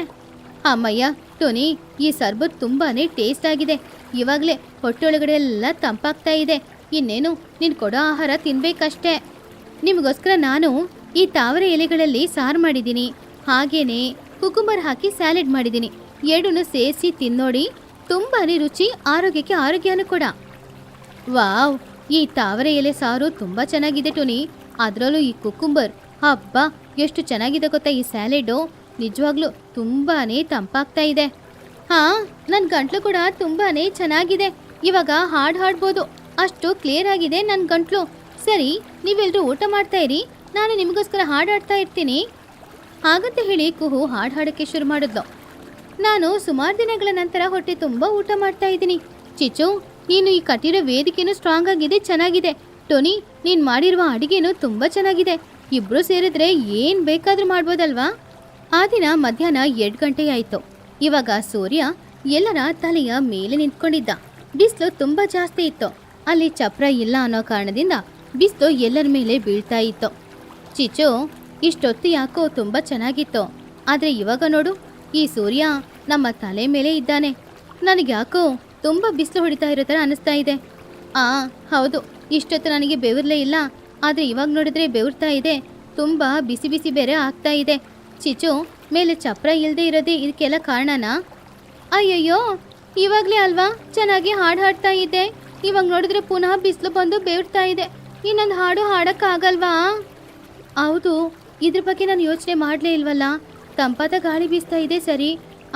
ಅಮ್ಮಯ್ಯ ಟೋನಿ, ಈ ಸರ್ಬತ್ ತುಂಬಾನೇ ಟೇಸ್ಟ್ ಆಗಿದೆ. ಇವಾಗಲೇ ಹೊಟ್ಟೆಯೊಳಗಡೆ ಎಲ್ಲ ತಂಪಾಗ್ತಾ ಇದೆ. ಇನ್ನೇನು ನೀನು ಕೊಡೋ ಆಹಾರ ತಿನ್ಬೇಕಷ್ಟೇ. ನಿಮಗೋಸ್ಕರ ನಾನು ಈ ತಾವರೆ ಎಲೆಗಳಲ್ಲಿ ಸಾರು ಮಾಡಿದ್ದೀನಿ, ಹಾಗೇನೆ ಕುಕುಂಬರ್ ಹಾಕಿ ಸ್ಯಾಲೆಡ್ ಮಾಡಿದ್ದೀನಿ. ಎರಡನ್ನೂ ಸೇರಿಸಿ ತಿನ್ನೋಡಿ, ತುಂಬಾನೇ ರುಚಿ, ಆರೋಗ್ಯಕ್ಕೆ ಆರೋಗ್ಯನೂ ಕೂಡ. ವಾವ್, ಈ ತಾವರೆ ಎಲೆ ಸಾರು ತುಂಬ ಚೆನ್ನಾಗಿದೆ ಟೋನಿ. ಅದರಲ್ಲೂ ಈ ಕುಕುಂಬರ್, ಹಬ್ಬ ಎಷ್ಟು ಚೆನ್ನಾಗಿದೆ ಗೊತ್ತಾ ಈ ಸ್ಯಾಲೆಡು. ನಿಜವಾಗ್ಲೂ ತುಂಬಾನೇ ತಂಪಾಗ್ತಾ ಇದೆ. ಹಾಂ, ನನ್ನ ಗಂಟ್ಲು ಕೂಡ ತುಂಬಾನೇ ಚೆನ್ನಾಗಿದೆ. ಇವಾಗ ಹಾಡು ಹಾಡ್ಬೋದು, ಅಷ್ಟು ಕ್ಲಿಯರ್ ಆಗಿದೆ ನನ್ನ ಗಂಟ್ಲು. ಸರಿ, ನೀವೆಲ್ಲರೂ ಊಟ ಮಾಡ್ತಾ ಇರಿ, ನಾನು ನಿಮಗೋಸ್ಕರ ಹಾಡಾಡ್ತಾ ಇರ್ತೀನಿ. ಹಾಗಂತ ಹೇಳಿ ಕುಹು ಹಾಡು ಹಾಡೋಕ್ಕೆ ಶುರು ಮಾಡಿದ್ಲು. ನಾನು ಸುಮಾರು ದಿನಗಳ ನಂತರ ಹೊಟ್ಟೆ ತುಂಬ ಊಟ ಮಾಡ್ತಾ ಇದ್ದೀನಿ. ಚಿಚ್ಚು, ನೀನು ಈ ಕಟ್ಟಿರೋ ವೇದಿಕೆನೂ ಸ್ಟ್ರಾಂಗ್ ಆಗಿದೆ, ಚೆನ್ನಾಗಿದೆ. ಟೋನಿ, ನೀನು ಮಾಡಿರುವ ಅಡುಗೆನೂ ತುಂಬ ಚೆನ್ನಾಗಿದೆ. ಇಬ್ಬರು ಸೇರಿದ್ರೆ ಏನು ಬೇಕಾದರೂ ಮಾಡ್ಬೋದಲ್ವಾ? ಆ ದಿನ ಮಧ್ಯಾಹ್ನ 2 ಗಂಟೆ ಆಯಿತು. ಇವಾಗ ಸೂರ್ಯ ಎಲ್ಲರ ತಲೆಯ ಮೇಲೆ ನಿಂತ್ಕೊಂಡಿದ್ದ. ಬಿಸಿಲು ತುಂಬ ಜಾಸ್ತಿ ಇತ್ತು. ಅಲ್ಲಿ ಚಪ್ರ ಇಲ್ಲ ಅನ್ನೋ ಕಾರಣದಿಂದ ಬಿಸಿಲು ಎಲ್ಲರ ಮೇಲೆ ಬೀಳ್ತಾ ಇತ್ತು. ಚಿಚ್ಚು, ಇಷ್ಟೊತ್ತು ಯಾಕೋ ತುಂಬ ಚೆನ್ನಾಗಿತ್ತು, ಆದರೆ ಇವಾಗ ನೋಡು, ಈ ಸೂರ್ಯ ನಮ್ಮ ತಲೆ ಮೇಲೆ ಇದ್ದಾನೆ. ನನಗೆ ಯಾಕೋ ತುಂಬ ಬಿಸಿಲು ಹೊಡಿತಾ ಇರೋ ಥರ ಅನಿಸ್ತಾ ಇದೆ. ಹೌದು, ಇಷ್ಟೊತ್ತು ನನಗೆ ಬೆವರ್ಲೇ ಇಲ್ಲ, ಆದರೆ ಇವಾಗ ನೋಡಿದ್ರೆ ಬೆವರ್ತಾ ಇದೆ. ತುಂಬ ಬಿಸಿ ಬಿಸಿ ಬೇರೆ ಆಗ್ತಾ ಇದೆ. ಚಿಚ್ಚು, ಮೇಲೆ ಚಪ್ರ ಇಲ್ಲದೆ ಇರೋದೇ ಇದಕ್ಕೆಲ್ಲ ಕಾರಣನಾ? ಅಯ್ಯಯ್ಯೋ, ಇವಾಗಲೇ ಅಲ್ವಾ ಚೆನ್ನಾಗಿ ಹಾಡು ಹಾಡ್ತಾ ಇದ್ದೆ, ಇವಾಗ ನೋಡಿದ್ರೆ ಪುನಃ ಬಿಸಿಲು ಬಂದು ಬೇವ್ತಾ ಇದೆ. ಇನ್ನೊಂದು ಹಾಡು ಹಾಡೋಕ್ಕಾಗಲ್ವಾ? ಹೌದು, ಇದ್ರ ಬಗ್ಗೆ ನಾನು ಯೋಚನೆ ಮಾಡಲೇ ಇಲ್ವಲ್ಲ. ತಂಪಾದ ಗಾಳಿ ಬೀಸ್ತಾ ಇದೆ ಸರಿ,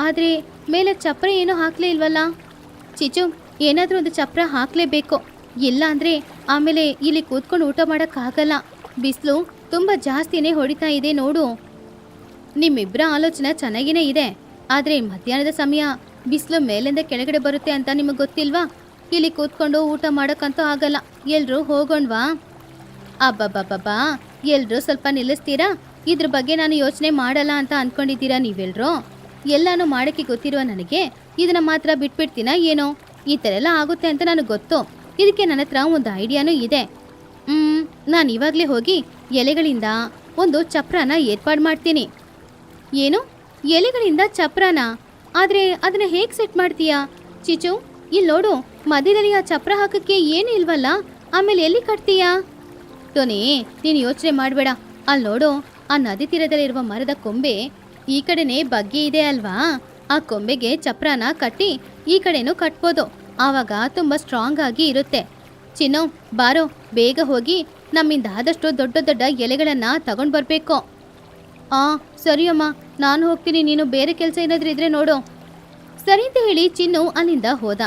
ಆದರೆ ಮೇಲೆ ಚಪ್ರ ಏನೂ ಹಾಕಲೇ ಇಲ್ವಲ್ಲ. ಚಿಚ್ಚು, ಏನಾದರೂ ಒಂದು ಚಪ್ರ ಹಾಕಲೇಬೇಕು, ಇಲ್ಲ ಅಂದರೆ ಆಮೇಲೆ ಇಲ್ಲಿ ಕೂತ್ಕೊಂಡು ಊಟ ಮಾಡೋಕ್ಕಾಗಲ್ಲ. ಬಿಸಿಲು ತುಂಬ ಜಾಸ್ತಿನೇ ಹೊಡಿತಾ ಇದೆ ನೋಡು. ನಿಮ್ಮಿಬ್ಬರ ಆಲೋಚನೆ ಚೆನ್ನಾಗಿನೇ ಇದೆ, ಆದರೆ ಮಧ್ಯಾಹ್ನದ ಸಮಯ ಬಿಸಿಲು ಮೇಲಿಂದ ಕೆಳಗಡೆ ಬರುತ್ತೆ ಅಂತ ನಿಮಗೆ ಗೊತ್ತಿಲ್ವಾ? ಇಲ್ಲಿ ಕೂತ್ಕೊಂಡು ಊಟ ಮಾಡೋಕ್ಕಂತೂ ಆಗಲ್ಲ, ಎಲ್ಲರೂ ಹೋಗೋಣವಾ? ಅಬ್ಬಬ್ಬಬ್ಬಾ, ಎಲ್ಲರೂ ಸ್ವಲ್ಪ ನಿಲ್ಲಿಸ್ತೀರಾ? ಇದ್ರ ಬಗ್ಗೆ ನಾನು ಯೋಚನೆ ಮಾಡಲ್ಲ ಅಂತ ಅಂದ್ಕೊಂಡಿದ್ದೀರಾ ನೀವೆಲ್ಲರೂ? ಎಲ್ಲನೂ ಮಾಡೋಕ್ಕೆ ಗೊತ್ತಿರುವ ನನಗೆ ಇದನ್ನು ಮಾತ್ರ ಬಿಟ್ಬಿಡ್ತೀನಾ ಏನೋ? ಈ ಥರ ಎಲ್ಲ ಆಗುತ್ತೆ ಅಂತ ನನಗೆ ಗೊತ್ತು. ಇದಕ್ಕೆ ನನ್ನ ಹತ್ರ ಒಂದು ಐಡಿಯಾನೂ ಇದೆ. ನಾನು ಇವಾಗಲೇ ಹೋಗಿ ಎಲೆಗಳಿಂದ ಒಂದು ಚಪ್ರನ ಏರ್ಪಾಡು ಮಾಡ್ತೀನಿ. ಏನು, ಎಲೆಗಳಿಂದ ಚಪ್ರನ? ಆದರೆ ಅದನ್ನು ಹೇಗೆ ಸೆಟ್ ಮಾಡ್ತೀಯಾ? ಚಿಚು, ಇಲ್ಲಿ ನೋಡು, ಮಧ್ಯದಲ್ಲಿ ಆ ಚಪ್ರ ಹಾಕೋಕ್ಕೆ ಏನೂ ಇಲ್ವಲ್ಲ, ಆಮೇಲೆ ಎಲ್ಲಿ ಕಟ್ತೀಯಾ? ಟೋನಿ, ನೀನು ಯೋಚನೆ ಮಾಡಬೇಡ. ಅಲ್ಲಿ ನೋಡು, ಆ ನದಿ ತೀರದಲ್ಲಿರುವ ಮರದ ಕೊಂಬೆ ಈ ಕಡೆನೇ ಬಗ್ಗೆ ಇದೆ ಅಲ್ವಾ? ಆ ಕೊಂಬೆಗೆ ಚಪ್ರನ ಕಟ್ಟಿ ಈ ಕಡೆನೂ ಕಟ್ಬೋದು, ಆವಾಗ ತುಂಬ ಸ್ಟ್ರಾಂಗ್ ಆಗಿ ಇರುತ್ತೆ. ಚಿನ್ನು, ಬಾರೋ, ಬೇಗ ಹೋಗಿ ನಮ್ಮಿಂದ ಆದಷ್ಟು ದೊಡ್ಡ ದೊಡ್ಡ ಎಲೆಗಳನ್ನು ತಗೊಂಡು ಬರಬೇಕು. ಸರಿ ಅಮ್ಮ, ನಾನು ಹೋಗ್ತೀನಿ, ನೀನು ಬೇರೆ ಕೆಲಸ ಏನಾದರೂ ಇದ್ರೆ ನೋಡು. ಸರಿ ಅಂತ ಹೇಳಿ ಚಿನ್ನು ಅಲ್ಲಿಂದ ಹೋದ.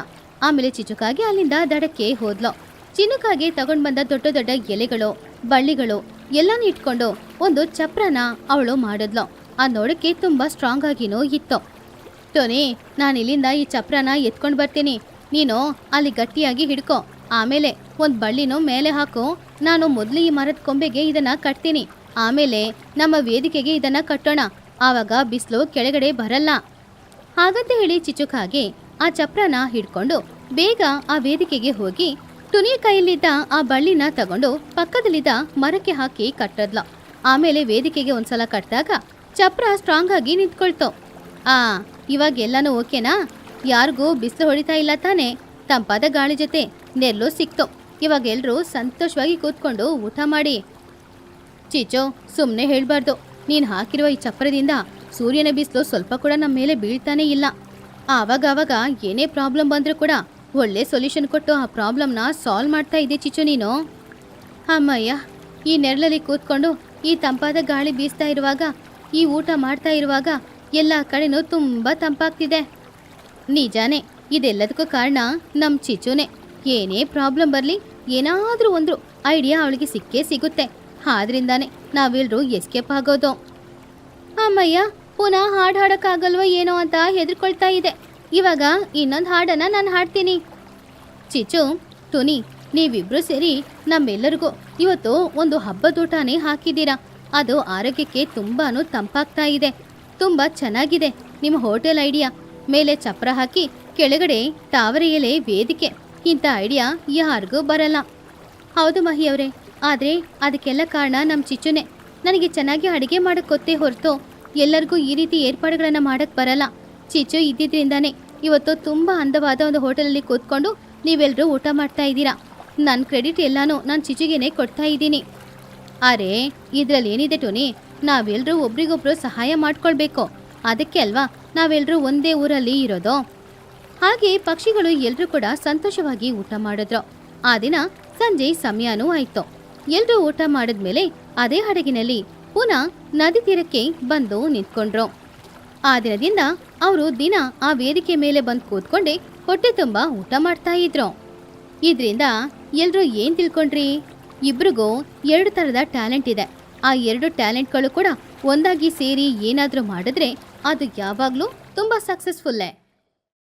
ಆಮೇಲೆ ಚಿಚುಕಾಗಿ ಅಲ್ಲಿಂದ ದಡಕ್ಕೆ ಹೋದ್ಲು. ಚಿನ್ನುಕಾಗಿ ತಗೊಂಡು ಬಂದ ದೊಡ್ಡ ದೊಡ್ಡ ಎಲೆಗಳು, ಬಳ್ಳಿಗಳು ಎಲ್ಲಾನು ಇಟ್ಕೊಂಡು ಒಂದು ಚಪ್ರನ ಅವಳು ಮಾಡಿದ್ಲು. ಅದು ನೋಡೋಕ್ಕೆ ತುಂಬ ಸ್ಟ್ರಾಂಗ್ ಆಗಿನೂ ಇತ್ತು. ಟೋನಿ, ನಾನು ಇಲ್ಲಿಂದ ಈ ಚಪ್ರನ ಎತ್ಕೊಂಡು ಬರ್ತೀನಿ, ನೀನು ಅಲ್ಲಿ ಗಟ್ಟಿಯಾಗಿ ಹಿಡ್ಕೊ. ಆಮೇಲೆ ಒಂದು ಬಳ್ಳಿನೂ ಮೇಲೆ ಹಾಕು. ನಾನು ಮೊದಲು ಈ ಮರದ ಕೊಂಬೆಗೆ ಇದನ್ನು ಕಟ್ತೀನಿ, ಆಮೇಲೆ ನಮ್ಮ ವೇದಿಕೆಗೆ ಇದನ್ನು ಕಟ್ಟೋಣ, ಆವಾಗ ಬಿಸಿಲು ಕೆಳಗಡೆ ಬರಲ್ಲ. ಹಾಗಂತ ಹೇಳಿ ಚಿಚುಕಾಗೆ ಆ ಚಪ್ರನ ಹಿಡ್ಕೊಂಡು ಬೇಗ ಆ ವೇದಿಕೆಗೆ ಹೋಗಿ ಟುನಿಯ ಕೈಯಲ್ಲಿದ್ದ ಆ ಬಳ್ಳಿನ ತಗೊಂಡು ಪಕ್ಕದಲ್ಲಿದ್ದ ಮರಕ್ಕೆ ಹಾಕಿ ಕಟ್ಟದ್ಲು. ಆಮೇಲೆ ವೇದಿಕೆಗೆ ಒಂದ್ಸಲ ಕಟ್ಟಿದಾಗ ಚಪ್ರ ಸ್ಟ್ರಾಂಗ್ ಆಗಿ ನಿಂತ್ಕೊಳ್ತು. ಇವಾಗ ಎಲ್ಲನೂ ಓಕೆನಾ? ಯಾರಿಗೂ ಬಿಸಿಲು ಹೊಡಿತಾ ಇಲ್ಲ ತಾನೆ? ತಂಪಾದ ಗಾಳಿ ಜೊತೆ ನೆರಳು ಸಿಕ್ತು. ಇವಾಗ ಎಲ್ಲರೂ ಸಂತೋಷವಾಗಿ ಕೂತ್ಕೊಂಡು ಊಟ ಮಾಡಿ. ಚಿಚೋ, ಸುಮ್ಮನೆ ಹೇಳ್ಬಾರ್ದು, ನೀನು ಹಾಕಿರುವ ಈ ಚಪ್ರದಿಂದ ಸೂರ್ಯನ ಬಿಸಿಲು ಸ್ವಲ್ಪ ಕೂಡ ನಮ್ಮ ಮೇಲೆ ಬೀಳ್ತಾನೆ ಇಲ್ಲ. ಆವಾಗ ಏನೇ ಪ್ರಾಬ್ಲಮ್ ಬಂದರೂ ಕೂಡ ಒಳ್ಳೆ ಸೊಲ್ಯೂಷನ್ ಕೊಟ್ಟು ಆ ಪ್ರಾಬ್ಲಮ್ನ ಸಾಲ್ವ್ ಮಾಡ್ತಾ ಇದ್ದೆ ಚಿಚು ನೀನು. ಅಮ್ಮಯ್ಯ, ಈ ನೆರಳಲ್ಲಿ ಕೂತ್ಕೊಂಡು ಈ ತಂಪಾದ ಗಾಳಿ ಬೀಸ್ತಾ ಇರುವಾಗ, ಈ ಊಟ ಮಾಡ್ತಾ ಇರುವಾಗ ಎಲ್ಲ ಕಡೆನೂ ತುಂಬ ತಂಪಾಗ್ತಿದೆ. ನಿಜಾನೇ, ಇದೆಲ್ಲದಕ್ಕೂ ಕಾರಣ ನಮ್ಮ ಚಿಚುನೇ. ಏನೇ ಪ್ರಾಬ್ಲಮ್ ಬರಲಿ, ಏನಾದರೂ ಒಂದು ಐಡಿಯಾ ಅವಳಿಗೆ ಸಿಕ್ಕೇ ಸಿಗುತ್ತೆ. ಆದ್ರಿಂದಾನೇ ನಾವೆಲ್ಲರೂ ಎಸ್ಕೇಪ್ ಆಗೋದು. ಅಮ್ಮಯ್ಯ, ಪುನಃ ಹಾಡು ಹಾಡೋಕ್ಕಾಗಲ್ವೋ ಏನೋ ಅಂತ ಹೆದರ್ಕೊಳ್ತಾ ಇದೆ. ಇವಾಗ ಇನ್ನೊಂದು ಹಾಡನ್ನು ನಾನು ಹಾಡ್ತೀನಿ. ಚಿಚು, ಟುನಿ, ನೀವಿಬ್ರು ಸೇರಿ ನಮ್ಮೆಲ್ಲರಿಗೂ ಇವತ್ತು ಒಂದು ಹಬ್ಬದೂಟನೇ ಹಾಕಿದ್ದೀರಾ. ಅದು ಆರೋಗ್ಯಕ್ಕೆ ತುಂಬಾನು ತಂಪಾಗ್ತಾ ಇದೆ. ತುಂಬಾ ಚೆನ್ನಾಗಿದೆ ನಿಮ್ಮ ಹೋಟೆಲ್ ಐಡಿಯಾ. ಮೇಲೆ ಚಪ್ರ ಹಾಕಿ ಕೆಳಗಡೆ ತಾವರೆ ಎಲೆ ವೇದಿಕೆ. ಇಂಥ ಐಡಿಯಾ ಯಾರಿಗೂ ಬರಲ್ಲ. ಹೌದು ಮಹಿ ಅವರೇ, ಆದರೆ ಅದಕ್ಕೆಲ್ಲ ಕಾರಣ ನಮ್ಮ ಚಿಚ್ಚುನೇ. ನನಗೆ ಚೆನ್ನಾಗಿ ಅಡುಗೆ ಮಾಡೋಕ್ಕೆ ಗೊತ್ತೇ ಹೊರತು ಎಲ್ಲರಿಗೂ ಈ ರೀತಿ ಏರ್ಪಾಡುಗಳನ್ನು ಮಾಡೋಕ್ಕೆ ಬರಲ್ಲ. ಚಿಚ್ಚು ಇದ್ದಿದ್ರಿಂದಾನೇ ಇವತ್ತು ತುಂಬ ಅಂದವಾದ ಒಂದು ಹೋಟೆಲಲ್ಲಿ ಕೂತ್ಕೊಂಡು ನೀವೆಲ್ಲರೂ ಊಟ ಮಾಡ್ತಾ ಇದ್ದೀರಾ. ನನ್ನ ಕ್ರೆಡಿಟ್ ಎಲ್ಲಾನು ನಾನು ಚಿಚ್ಚುಗೇನೆ ಕೊಡ್ತಾ ಇದ್ದೀನಿ. ಅರೆ ಇದರಲ್ಲಿ ಏನಿದೆ ಟೋನಿ, ನಾವೆಲ್ಲರೂ ಒಬ್ರಿಗೊಬ್ರು ಸಹಾಯ ಮಾಡ್ಕೊಳ್ಬೇಕು. ಅದಕ್ಕೆ ಅಲ್ವಾ ನಾವೆಲ್ಲರೂ ಒಂದೇ ಊರಲ್ಲಿ ಇರೋದು. ಹಾಗೆ ಪಕ್ಷಿಗಳು ಎಲ್ಲರೂ ಕೂಡ ಸಂತೋಷವಾಗಿ ಊಟ ಮಾಡಿದ್ರು. ಆ ದಿನ ಸಂಜೆ ಸಮಯನೂ ಆಯ್ತು. ಎಲ್ಲರೂ ಊಟ ಮಾಡಿದ್ಮೇಲೆ ಅದೇ ಹಡಗಿನಲ್ಲಿ ಪುನಃ ನದಿ ತೀರಕ್ಕೆ ಬಂದು ನಿಂತ್ಕೊಂಡ್ರು. ಆ ದಿನದಿಂದ ಅವರು ದಿನ ಆ ವೇದಿಕೆ ಮೇಲೆ ಬಂದು ಕೂತ್ಕೊಂಡೆ ಹೊಟ್ಟೆ ತುಂಬ ಊಟ ಮಾಡ್ತಾ ಇದ್ರು. ಇದರಿಂದ ಎಲ್ಲರೂ ಏನ್ ತಿಳ್ಕೊಂಡ್ರಿ? ಇಬ್ರಿಗೂ 2 ಥರದ ಟ್ಯಾಲೆಂಟ್ ಇದೆ. ಆ 2 ಟ್ಯಾಲೆಂಟ್ಗಳು ಕೂಡ ಒಂದಾಗಿ ಸೇರಿ ಏನಾದರೂ ಮಾಡಿದ್ರೆ ಅದು ಯಾವಾಗಲೂ ತುಂಬ ಸಕ್ಸಸ್ಫುಲ್ಲೇ.